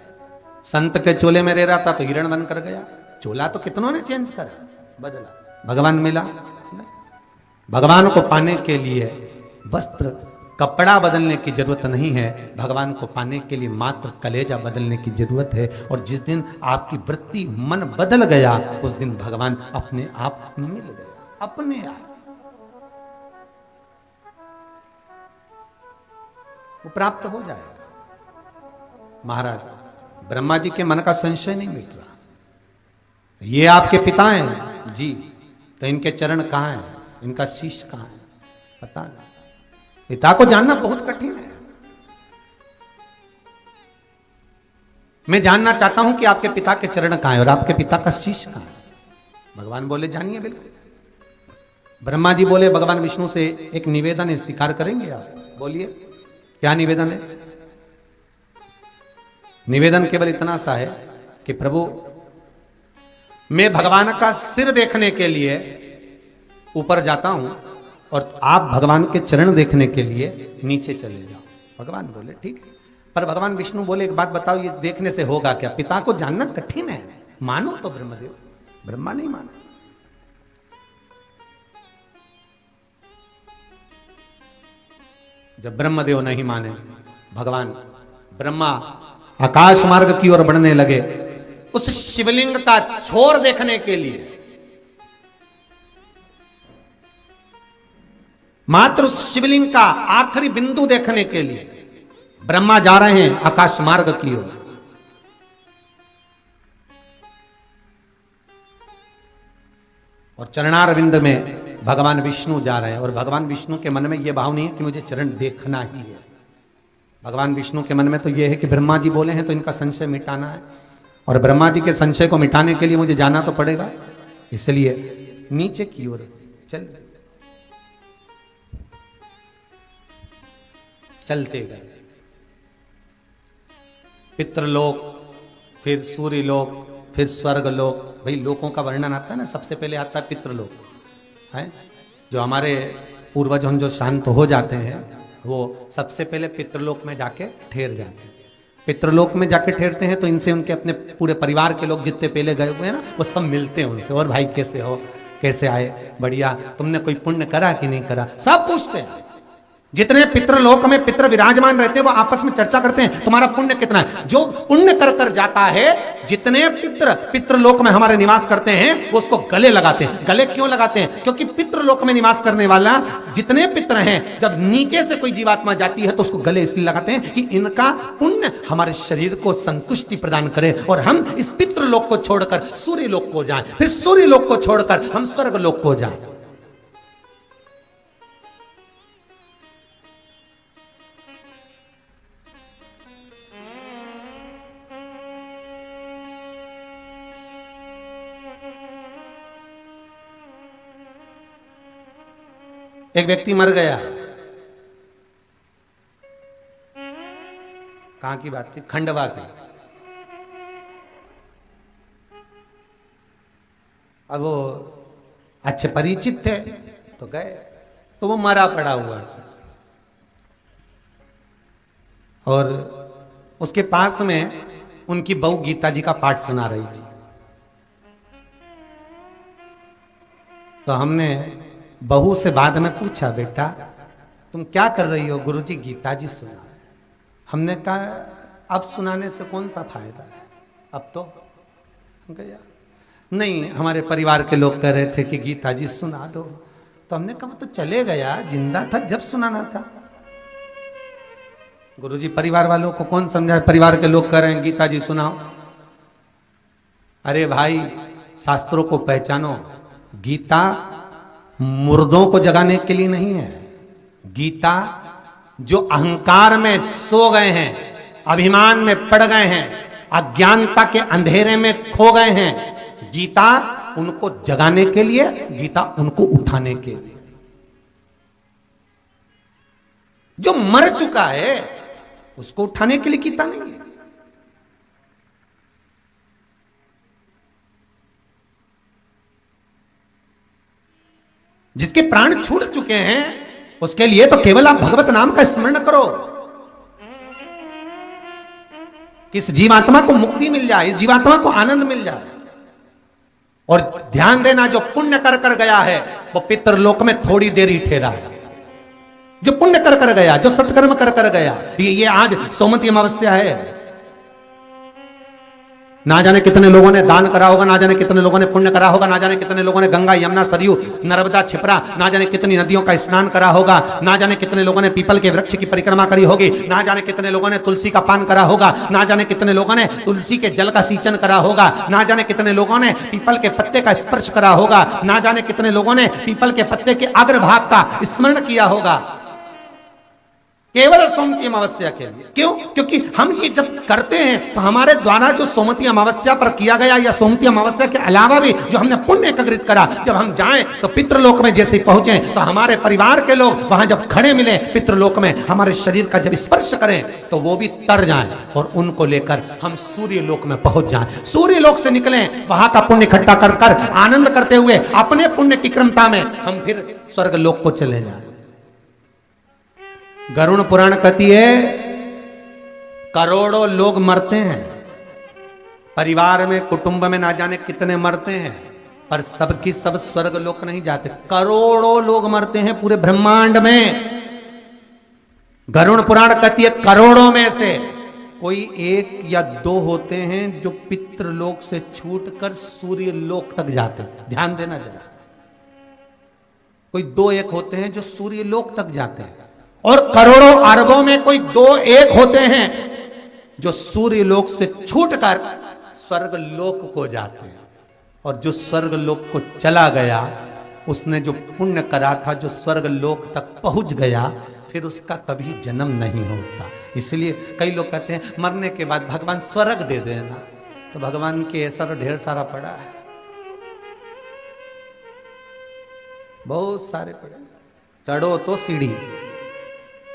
संत के चोले में रह रहा था तो हिरण बन कर गया। चोला तो कितनों ने चेंज करा, बदला, भगवान मिला। भगवान को पाने के लिए वस्त्र कपड़ा बदलने की जरूरत नहीं है, भगवान को पाने के लिए मात्र कलेजा बदलने की जरूरत है। और जिस दिन आपकी वृत्ति मन बदल गया उस दिन भगवान अपने आप मिल गया, अपने आप वो प्राप्त हो जाएगा। महाराज ब्रह्मा जी के मन का संशय नहीं मिट रहा, ये आपके पिता हैं जी, तो इनके चरण कहां हैं, इनका शीश कहां है, पता नहीं। पिता को जानना बहुत कठिन है। मैं जानना चाहता हूं कि आपके पिता के चरण कहां है और आपके पिता का शीश कहां है। भगवान बोले जानिए बिल्कुल। ब्रह्मा जी बोले भगवान विष्णु से एक निवेदन है, स्वीकार करेंगे आप? बोलिए क्या निवेदन है? निवेदन केवल इतना सा है कि प्रभु मैं भगवान का सिर देखने के लिए ऊपर जाता हूं और आप भगवान के चरण देखने के लिए नीचे चले जाओ। भगवान बोले ठीक है। पर भगवान विष्णु बोले एक बात बताओ, ये देखने से होगा क्या? पिता को जानना कठिन है, मानो तो ब्रह्मदेव। ब्रह्मा नहीं माना। जब ब्रह्मदेव नहीं माने, भगवान ब्रह्मा आकाश मार्ग की ओर बढ़ने लगे उस शिवलिंग का छोर देखने के लिए। मात्र उस शिवलिंग का आखिरी बिंदु देखने के लिए ब्रह्मा जा रहे हैं आकाश मार्ग की ओर। और चरणारविंद में भगवान विष्णु जा रहे हैं और भगवान विष्णु के मन में यह भाव नहीं है कि मुझे चरण देखना ही है। भगवान विष्णु के मन में तो यह है कि ब्रह्मा जी बोले हैं तो इनका संशय मिटाना है और ब्रह्मा जी के संशय को मिटाने के लिए मुझे जाना तो पड़ेगा। इसलिए नीचे की ओर चलते गए। पितृलोक, फिर सूर्यलोक, फिर स्वर्गलोक। भाई लोकों का वर्णन आता है ना, सबसे पहले आता है पितृलोक है। जो हमारे पूर्वज हम जो शांत हो जाते हैं वो सबसे पहले पितृलोक में जाके ठहर जाते हैं। पितृलोक में जाके ठहरते हैं तो इनसे उनके अपने पूरे परिवार के लोग जितने पहले गए हुए हैं ना, वो सब मिलते हैं उनसे। और भाई कैसे हो, कैसे आए, बढ़िया, तुमने कोई पुण्य करा कि नहीं करा, सब पूछते हैं। जितने पितृलोक में पितृ विराजमान रहते हैं वो आपस में चर्चा करते हैं तुम्हारा पुण्य कितना है। जो पुण्य कर कर जाता है, जितने पितृलोक में हमारे निवास करते हैं वो उसको गले लगाते हैं। गले क्यों लगाते हैं? क्योंकि पितृलोक में निवास करने वाला जितने पितृ हैं, जब नीचे से कोई जीवात्मा जाती है तो उसको गले इसलिए लगाते हैं कि इनका पुण्य हमारे शरीर को संतुष्टि प्रदान करे और हम इस पितृलोक को छोड़कर सूर्यलोक को जाएं, फिर सूर्यलोक को छोड़कर हम स्वर्गलोक को जाएं। एक व्यक्ति मर गया। कहां की बात थी? खंडवा की। अब वो अच्छे परिचित थे तो गए, तो वो मरा पड़ा हुआ था और उसके पास में उनकी बहू गीता जी का पाठ सुना रही थी। तो हमने बहू से बाद में पूछा, बेटा तुम क्या कर रही हो? गुरुजी गीता जी सुना। हमने कहा अब सुनाने से कौन सा फायदा है, अब तो गया। नहीं, हमारे परिवार के लोग कह रहे थे कि गीता जी सुना दो। तो हमने कहा तो चले गया, जिंदा था जब सुनाना था। गुरुजी परिवार वालों को कौन समझाए? परिवार के लोग कह रहे हैं गीता जी सुनाओ। अरे भाई, शास्त्रों को पहचानो। गीता मुर्दों को जगाने के लिए नहीं है। गीता जो अहंकार में सो गए हैं, अभिमान में पड़ गए हैं, अज्ञानता के अंधेरे में खो गए हैं, गीता उनको जगाने के लिए, गीता उनको उठाने के लिए। जो मर चुका है उसको उठाने के लिए गीता नहीं है। जिसके प्राण छूट चुके हैं उसके लिए तो केवल आप भगवत नाम का स्मरण करो। किस जीवात्मा को मुक्ति मिल जाए, इस जीवात्मा को आनंद मिल जाए। और ध्यान देना, जो पुण्य कर कर गया है वो पितृलोक में थोड़ी देर ही ठहरा है। जो पुण्य कर कर गया, जो सत्कर्म कर कर गया, ये आज सोमवती अमावस्या है, ना जाने कितने लोगों ने दान करा होगा, ना जाने कितने लोगों ने पुण्य करा होगा, ना जाने कितने लोगों ने गंगा, यमुना, सरयू, नर्मदा, छिपरा, ना जाने कितनी नदियों का स्नान करा होगा, ना जाने कितने लोगों ने पीपल के वृक्ष की परिक्रमा करी होगी, ना जाने कितने लोगों ने तुलसी का पान करा होगा, ना जाने कितने लोगों ने तुलसी के जल का सींचन करा होगा, ना जाने कितने लोगों ने पीपल के पत्ते का स्पर्श करा होगा, ना जाने कितने लोगों ने पीपल के पत्ते के अग्रभाग का स्मरण किया होगा। केवल सोमवती अमावस्या के लिए। क्यों? क्योंकि हम ये जब करते हैं तो हमारे द्वारा जो सोमवती अमावस्या पर किया गया या सोमवती अमावस्या के अलावा भी जो हमने पुण्य एकत्रित करा, जब हम जाएं तो पितृलोक में जैसे पहुंचे तो हमारे परिवार के लोग वहां जब खड़े मिले पितृलोक में, हमारे शरीर का जब स्पर्श करें तो वो भी तर जाएं और उनको लेकर हम सूर्य लोक में पहुंच जाएं। सूर्य लोक से निकलें, वहां का पुण्य इकट्ठा कर कर आनंद करते हुए अपने पुण्य की क्रमता में हम फिर स्वर्ग लोक को चले जाएं। गरुड़ पुराण कहती है करोड़ों लोग मरते हैं परिवार में, कुटुंब में, ना जाने कितने मरते हैं, पर सबकी सब स्वर्ग लोक नहीं जाते। करोड़ों लोग मरते हैं पूरे ब्रह्मांड में। गरुड़ पुराण कहती है करोड़ों में से कोई एक या दो होते हैं जो पितृलोक से छूटकर सूर्य लोक तक जाते हैं। ध्यान देना जरा, कोई दो एक होते हैं जो सूर्य लोक तक जाते हैं, और करोड़ों अरबों में कोई दो एक होते हैं जो सूर्य लोक से छूटकर स्वर्ग लोक को जाते हैं। और जो स्वर्ग लोक को चला गया उसने जो पुण्य करा था, जो स्वर्ग लोक तक पहुंच गया, फिर उसका कभी जन्म नहीं होता। इसलिए कई लोग कहते हैं मरने के बाद भगवान स्वर्ग दे देना, तो भगवान के ऐसा तो ढेर सारा पड़ा है, बहुत सारे पड़े। चढ़ो तो सीढ़ी,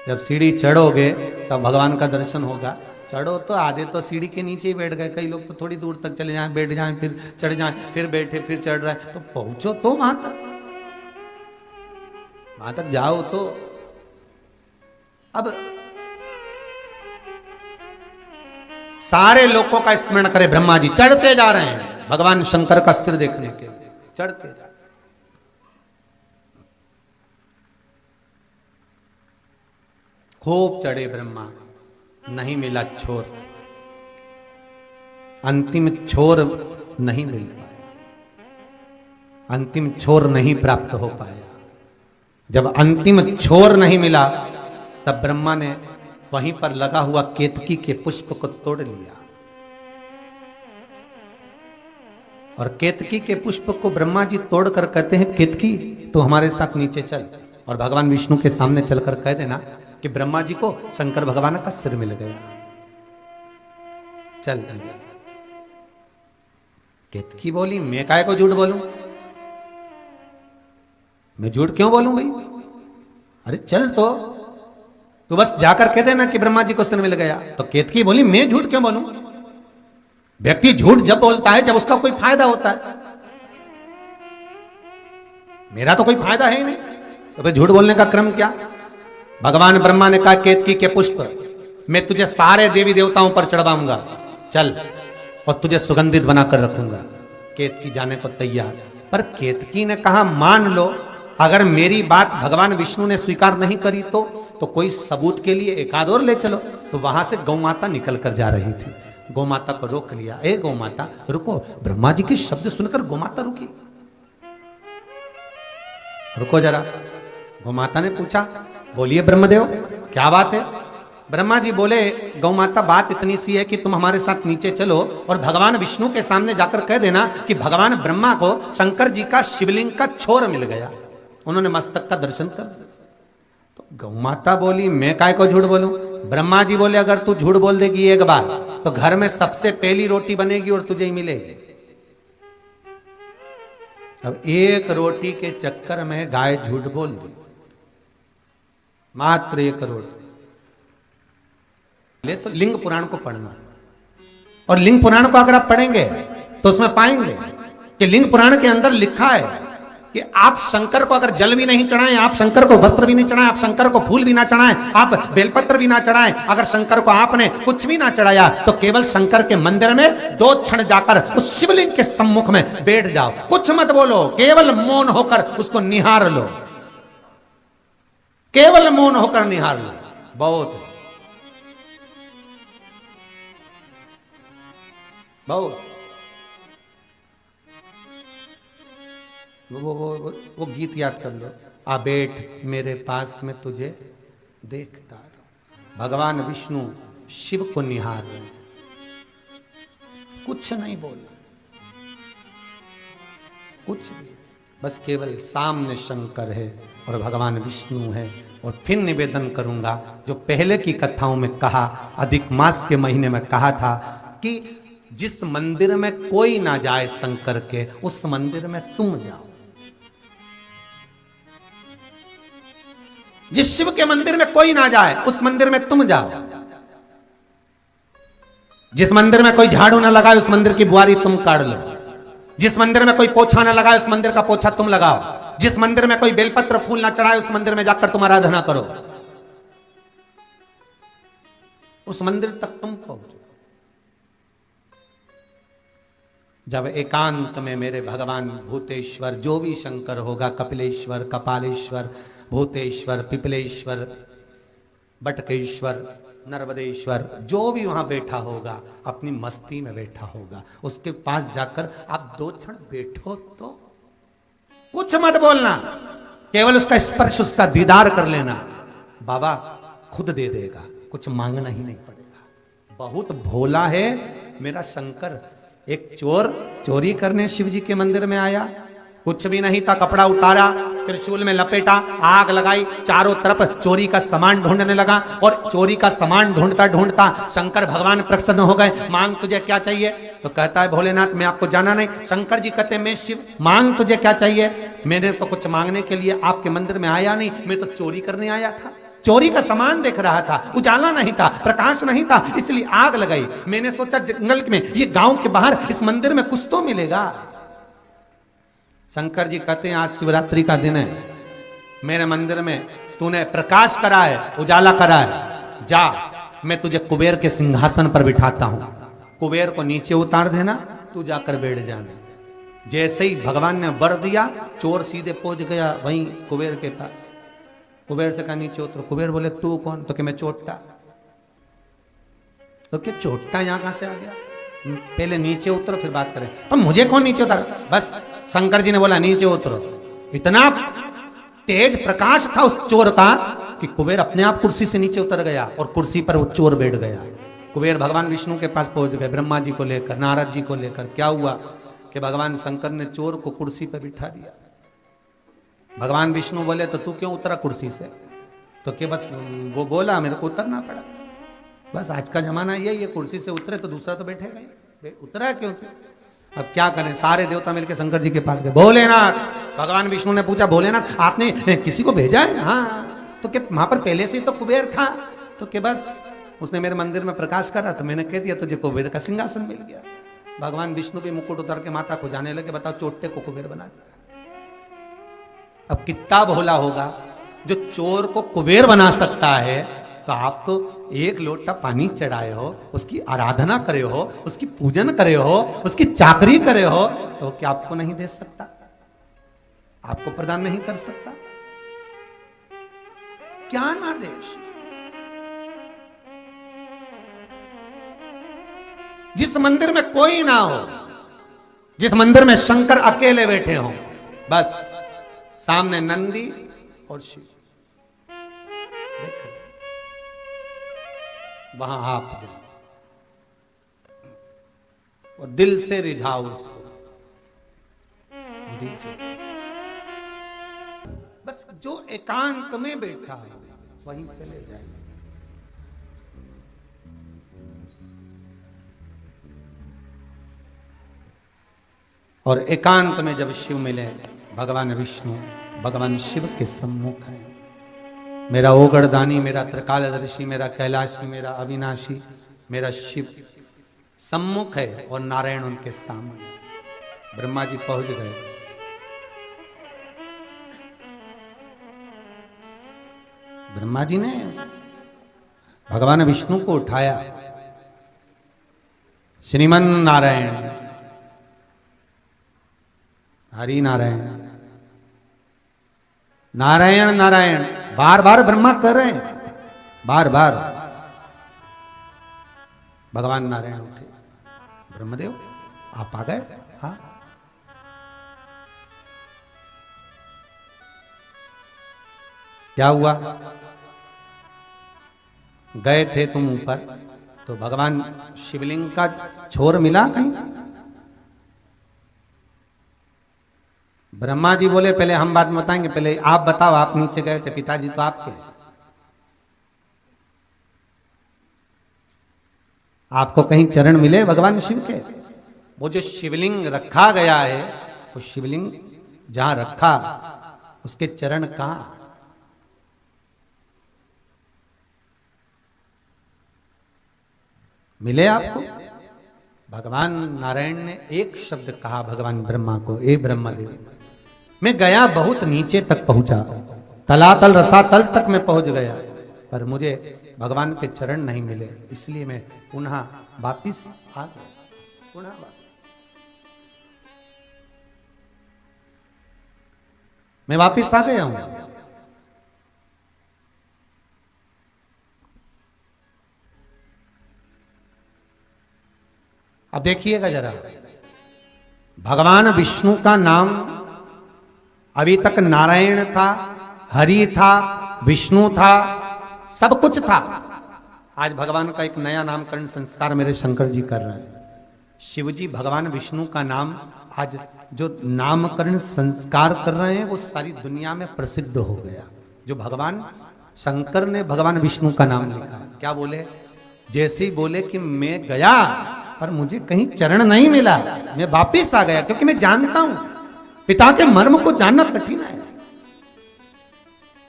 जब सीढ़ी चढ़ोगे तब भगवान का दर्शन होगा। चढ़ो तो आधे तो सीढ़ी के नीचे ही बैठ गए, कई लोग तो थोड़ी दूर तक चले जाएं, बैठ जाएं, फिर चढ़ जाएं, फिर बैठे, फिर चढ़ रहे, तो पहुंचो तो वहां तक जाओ तो। अब सारे लोगों का स्मरण करें, ब्रह्मा जी चढ़ते जा रहे हैं भगवान शंकर का सिर देखने के लिए, चढ़ते जा। खूब चढ़े ब्रह्मा, नहीं मिला छोर, अंतिम छोर नहीं मिल पाया, अंतिम छोर नहीं प्राप्त हो पाया। जब अंतिम छोर नहीं मिला तब ब्रह्मा ने वहीं पर लगा हुआ केतकी के पुष्प को तोड़ लिया, और केतकी के पुष्प को ब्रह्मा जी तोड़कर कहते हैं केतकी तो हमारे साथ नीचे चल, और भगवान विष्णु के सामने चलकर कह देना कि ब्रह्मा जी को शंकर भगवान का सिर मिल गया, चल मेरे साथ। केतकी बोली मैं काहे को झूठ बोलूं, मैं झूठ क्यों बोलूं भाई, अरे चल तो तू बस जाकर कह देना कि ब्रह्मा जी को सिर मिल गया। तो केतकी बोली मैं झूठ क्यों बोलूं, व्यक्ति झूठ जब बोलता है जब उसका कोई फायदा होता है, मेरा तो कोई फायदा है ही नहीं, तो फिर झूठ बोलने का क्रम क्या। भगवान ब्रह्मा ने कहा केतकी के पुष्प मैं तुझे सारे देवी देवताओं पर चढ़वाऊंगा, चल, और तुझे सुगंधित बनाकर रखूंगा। केतकी जाने को तैयार, पर केतकी ने कहा मान लो अगर मेरी बात भगवान विष्णु ने स्वीकार नहीं करी तो कोई सबूत के लिए एक आध और ले चलो। तो वहां से गौ माता निकल कर जा रही थी, गौ माता को रोक लिया, ए गौ माता रुको। ब्रह्मा जी के शब्द सुनकर गौ माता रुकी, रुको जरा। गौ माता ने पूछा बोलिए ब्रह्मदेव क्या बात है। ब्रह्मा जी बोले गौ माता बात इतनी सी है कि तुम हमारे साथ नीचे चलो और भगवान विष्णु के सामने जाकर कह देना कि भगवान ब्रह्मा को शंकर जी का शिवलिंग का छोर मिल गया, उन्होंने मस्तक का दर्शन कर दिया। तो गौ माता बोली मैं काय को झूठ बोलूं। ब्रह्मा जी बोले अगर तू झूठ बोल देगी एक बार तो घर में सबसे पहली रोटी बनेगी और तुझे ही मिलेगी। अब एक रोटी के चक्कर में गाय झूठ बोल दी, मात्र एक रोटी। ले तो लिंग पुराण को पढ़ना, और लिंग पुराण को अगर आप पढ़ेंगे तो उसमें पाएंगे कि लिंग पुराण के अंदर लिखा है कि आप शंकर को अगर जल भी नहीं चढ़ाएं, आप शंकर को वस्त्र भी नहीं चढ़ाएं, आप शंकर को फूल भी ना चढ़ाएं, आप बेलपत्र भी ना चढ़ाएं, अगर शंकर को आपने कुछ भी ना चढ़ाया तो केवल शंकर के मंदिर में 2 क्षण जाकर उस शिवलिंग के सम्मुख में बैठ जाओ, कुछ मत बोलो, केवल मौन होकर उसको निहार लो, केवल मौन होकर निहार लो, बहुत है, बहुत। वो गीत याद कर लो, आ बैठ मेरे पास में तुझे देखता रहो। भगवान विष्णु शिव को निहार रहे, कुछ नहीं बोला, कुछ भी। बस केवल सामने शंकर है और भगवान विष्णु है। और फिर निवेदन करूंगा, जो पहले की कथाओं में कहा, अधिक मास के महीने में कहा था कि जिस मंदिर में कोई ना जाए शंकर के, उस मंदिर में तुम जाओ। जिस शिव के मंदिर में कोई ना जाए, उस मंदिर में तुम जाओ। जिस मंदिर में कोई झाड़ू ना लगाए, उस मंदिर की बुआरी तुम काट लो। जिस मंदिर में कोई पोछा ना लगाए, उस मंदिर का पोछा तुम लगाओ। जिस मंदिर में कोई बेलपत्र फूल ना चढ़ाए, उस मंदिर में जाकर तुम आराधना करो। उस मंदिर तक तुम पहुंचो। जब एकांत में मेरे भगवान भूतेश्वर, जो भी शंकर होगा, कपिलेश्वर, कपालेश्वर, भूतेश्वर, पिपलेश्वर, बटकेश्वर, नर्मदेश्वर, जो भी वहां बैठा होगा, अपनी मस्ती में बैठा होगा, उसके पास जाकर आप 2 क्षण बैठो तो कुछ मत बोलना, केवल उसका स्पर्श, उसका दीदार कर लेना। बाबा खुद दे देगा, कुछ मांगना ही नहीं पड़ेगा। बहुत भोला है मेरा शंकर। एक चोर चोरी करने शिव जी के मंदिर में आया, कुछ भी नहीं था, कपड़ा उतारा, त्रिशूल में लपेटा, आग लगाई, चारों तरफ चोरी का सामान ढूंढने लगा। और चोरी का सामान ढूंढता ढूंढता शंकर भगवान प्रसन्न हो गए। मांग तुझे क्या चाहिए? तो कहता है भोलेनाथ मैं आपको जाना नहीं। शंकर जी कहते मैं शिव, मांग तुझे क्या चाहिए? मैंने तो कुछ मांगने के लिए आपके मंदिर में आया नहीं, मैं तो चोरी करने आया था। चोरी का सामान देख रहा था, उजाला नहीं था, प्रकाश नहीं था, इसलिए आग लगाई। मैंने सोचा जंगल में, ये गांव के बाहर इस मंदिर में कुछ तो मिलेगा। शंकर जी कहते हैं आज शिवरात्रि का दिन है, मेरे मंदिर में तूने प्रकाश करा है, उजाला करा है, जा मैं तुझे कुबेर के सिंहासन पर बिठाता हूं। कुबेर को नीचे उतार देना, तू जाकर बैठ जाना। जैसे ही भगवान ने वर दिया, चोर सीधे पहुंच गया वहीं कुबेर के पास। कुबेर से कहा नीचे उतरो। कुबेर बोले तू कौन? तो कि मैं चोट्टा। तो क्या चोट्टा यहां कहां से आ गया? पहले नीचे उतरो फिर बात करें। तो मुझे कौन नीचे उतार? बस शंकर जी ने बोला नीचे उतरो। इतना तेज प्रकाश था उस चोर का कि कुबेर अपने आप कुर्सी से नीचे उतर गया और कुर्सी पर वो चोर बैठ गया। कुबेर भगवान विष्णु के पास पहुंच गए, ब्रह्मा जी को लेकर, नारद जी को लेकर। क्या हुआ कि भगवान शंकर ने चोर को कुर्सी पर बिठा दिया। भगवान विष्णु बोले तो तू क्यों उतरा कुर्सी से? तो कि बस वो बोला मेरे को उतरना पड़ा। बस आज का जमाना यही है, कुर्सी से उतरे तो दूसरा तो बैठेगा ही। उतरा क्यों? अब क्या करें, सारे देवता मिलकर शंकर जी के पास गए। भोलेनाथ, भगवान विष्णु ने पूछा भोलेनाथ आपने किसी को भेजा है? हाँ। तो कि वहां पर पहले से तो कुबेर था। तो कि बस उसने मेरे मंदिर में प्रकाश करा तो मैंने कह दिया तुझे कुबेर का सिंहासन मिल गया। भगवान विष्णु भी मुकुट उतर के माथा को जाने लगे। बताओ चोट्टे को कुबेर बना दिया। अब कितना भोला होगा जो चोर को कुबेर बना सकता है। तो आप तो एक लोटा पानी चढ़ाए हो, उसकी आराधना करे हो, उसकी पूजन करे हो, उसकी चाकरी करे हो, तो क्या आपको नहीं दे सकता? आपको प्रदान नहीं कर सकता? क्या ना दे? जिस मंदिर में कोई ना हो, जिस मंदिर में शंकर अकेले बैठे हो, बस सामने नंदी और शिव, वहां आप जाओ और दिल से रिझाओ उसको। बस जो एकांत में बैठा है वहीं चले जाए। और एकांत में जब शिव मिले, भगवान विष्णु भगवान शिव के सम्मुख है। मेरा ओगड़दानी, मेरा त्रिकालदर्शी, मेरा कैलाशी, मेरा अविनाशी, मेरा शिव सम्मुख है और नारायण उनके सामने। ब्रह्मा जी पहुंच गए। ब्रह्मा जी ने भगवान विष्णु को उठाया। श्रीमन नारायण, हरि नारायण, नारायण नारायण, बार बार ब्रह्मा कर रहे हैं, बार बार। भगवान नारायण उठे। ब्रह्मदेव आप आ गए? हाँ। क्या हुआ? गए थे तुम ऊपर तो भगवान शिवलिंग का छोर मिला कहीं? ब्रह्मा जी बोले पहले हम बात बताएंगे, पहले आप बताओ, आप नीचे गए थे, पिताजी तो आपके, आपको कहीं चरण मिले भगवान शिव के? वो जो शिवलिंग रखा गया है, वो शिवलिंग जहां रखा उसके चरण कहां? मिले आपको? भगवान नारायण ने एक शब्द कहा भगवान ब्रह्मा को, ए ब्रह्मदेव, मैं गया बहुत नीचे तक पहुंचा, तलातल रसातल तक मैं पहुंच गया, पर मुझे भगवान के चरण नहीं मिले, इसलिए मैं पुनः वापिस आ गया, पुनः वापिस, मैं वापिस आ गया हूं। अब देखिएगा जरा, भगवान विष्णु का नाम अभी तक नारायण था, हरि था, विष्णु था, सब कुछ था। आज भगवान का एक नया नामकरण संस्कार मेरे शंकर जी कर रहे हैं। शिव जी भगवान विष्णु का नाम आज जो नामकरण संस्कार कर रहे हैं वो सारी दुनिया में प्रसिद्ध हो गया। जो भगवान शंकर ने भगवान विष्णु का नाम लिखा, क्या बोले? जैसे ही बोले कि मैं गया पर मुझे कहीं चरण नहीं मिला, मैं वापिस आ गया, क्योंकि मैं जानता हूं पिता के मर्म को जानना कठिन है।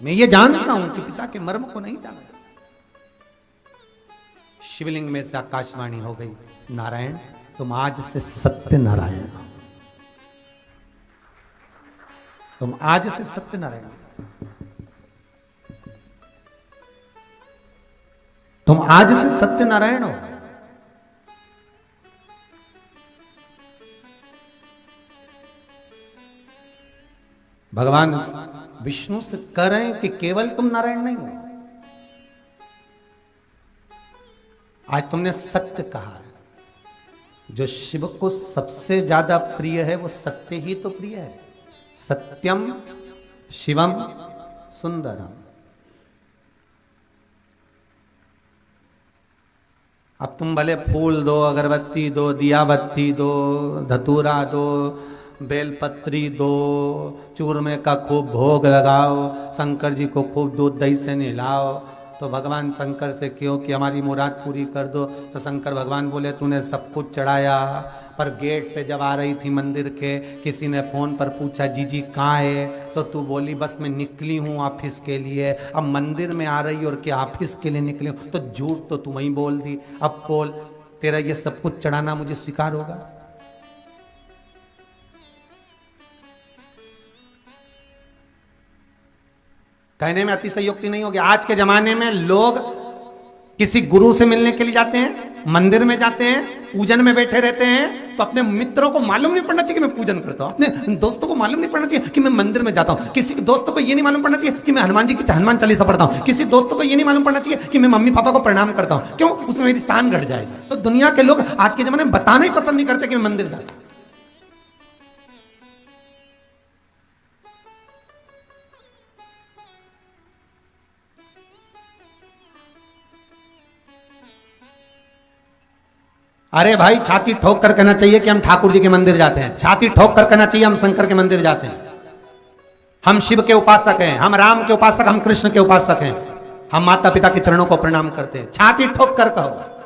मैं ये जानता हूं कि पिता के मर्म को नहीं जाना। शिवलिंग में से आकाशवाणी हो गई, नारायण तुम आज से सत्य नारायण, तुम आज से सत्य नारायण, तुम आज से सत्य नारायण हो। भगवान विष्णु से कह रहे हैं कि केवल तुम नारायण नहीं हो, आज तुमने सत्य कहा है। जो शिव को सबसे ज्यादा प्रिय है वो सत्य ही तो प्रिय है। सत्यम शिवम सुंदरम। अब तुम भले फूल दो, अगरबत्ती दो, दिया बत्ती दो, धतूरा दो, बेलपत्री दो, चूरमे का खूब भोग लगाओ, शंकर जी को खूब दूध दही से नहलाओ, तो भगवान शंकर से क्यों कि हमारी मुराद पूरी कर दो। तो शंकर भगवान बोले तूने सब कुछ चढ़ाया, पर गेट पे जब आ रही थी मंदिर के, किसी ने फोन पर पूछा जीजी कहाँ है, तो तू बोली बस मैं निकली हूँ ऑफिस के लिए। अब मंदिर में आ रही और क्या ऑफिस के लिए निकली हूँ, तो झूठ तो तू वहीं बोल दी। अब बोल तेरा ये सब कुछ चढ़ाना मुझे स्वीकार होगा? कहने में अतिशयोक्ति नहीं होगी। आज के जमाने में लोग किसी गुरु से मिलने के लिए जाते हैं, मंदिर में जाते हैं, पूजन में बैठे रहते हैं, तो अपने मित्रों को मालूम नहीं पड़ना चाहिए कि मैं पूजन करता हूं, अपने दोस्तों को मालूम नहीं पड़ना चाहिए कि मैं मंदिर में जाता हूं, किसी दोस्तों को ये नहीं मालूम पड़ना चाहिए कि मैं हनुमान जी की हनुमान चालीसा पढ़ता हूं, किसी दोस्तों को ये नहीं मालूम पड़ना चाहिए कि मैं मम्मी पापा को प्रणाम करता हूं। क्यों? उसमें मेरी शान घट जाएगी। तो दुनिया के लोग आज के जमाने में बताना ही पसंद नहीं करते कि मैं मंदिर जाता हूं। अरे भाई छाती ठोक कर कहना चाहिए कि हम ठाकुर जी के मंदिर जाते हैं, छाती ठोक कर कहना चाहिए हम शंकर के मंदिर जाते हैं, हम शिव के उपासक हैं, हम राम के उपासक, हम कृष्ण के उपासक हैं, हम माता पिता के चरणों को प्रणाम करते हैं। छाती ठोक कर कहो।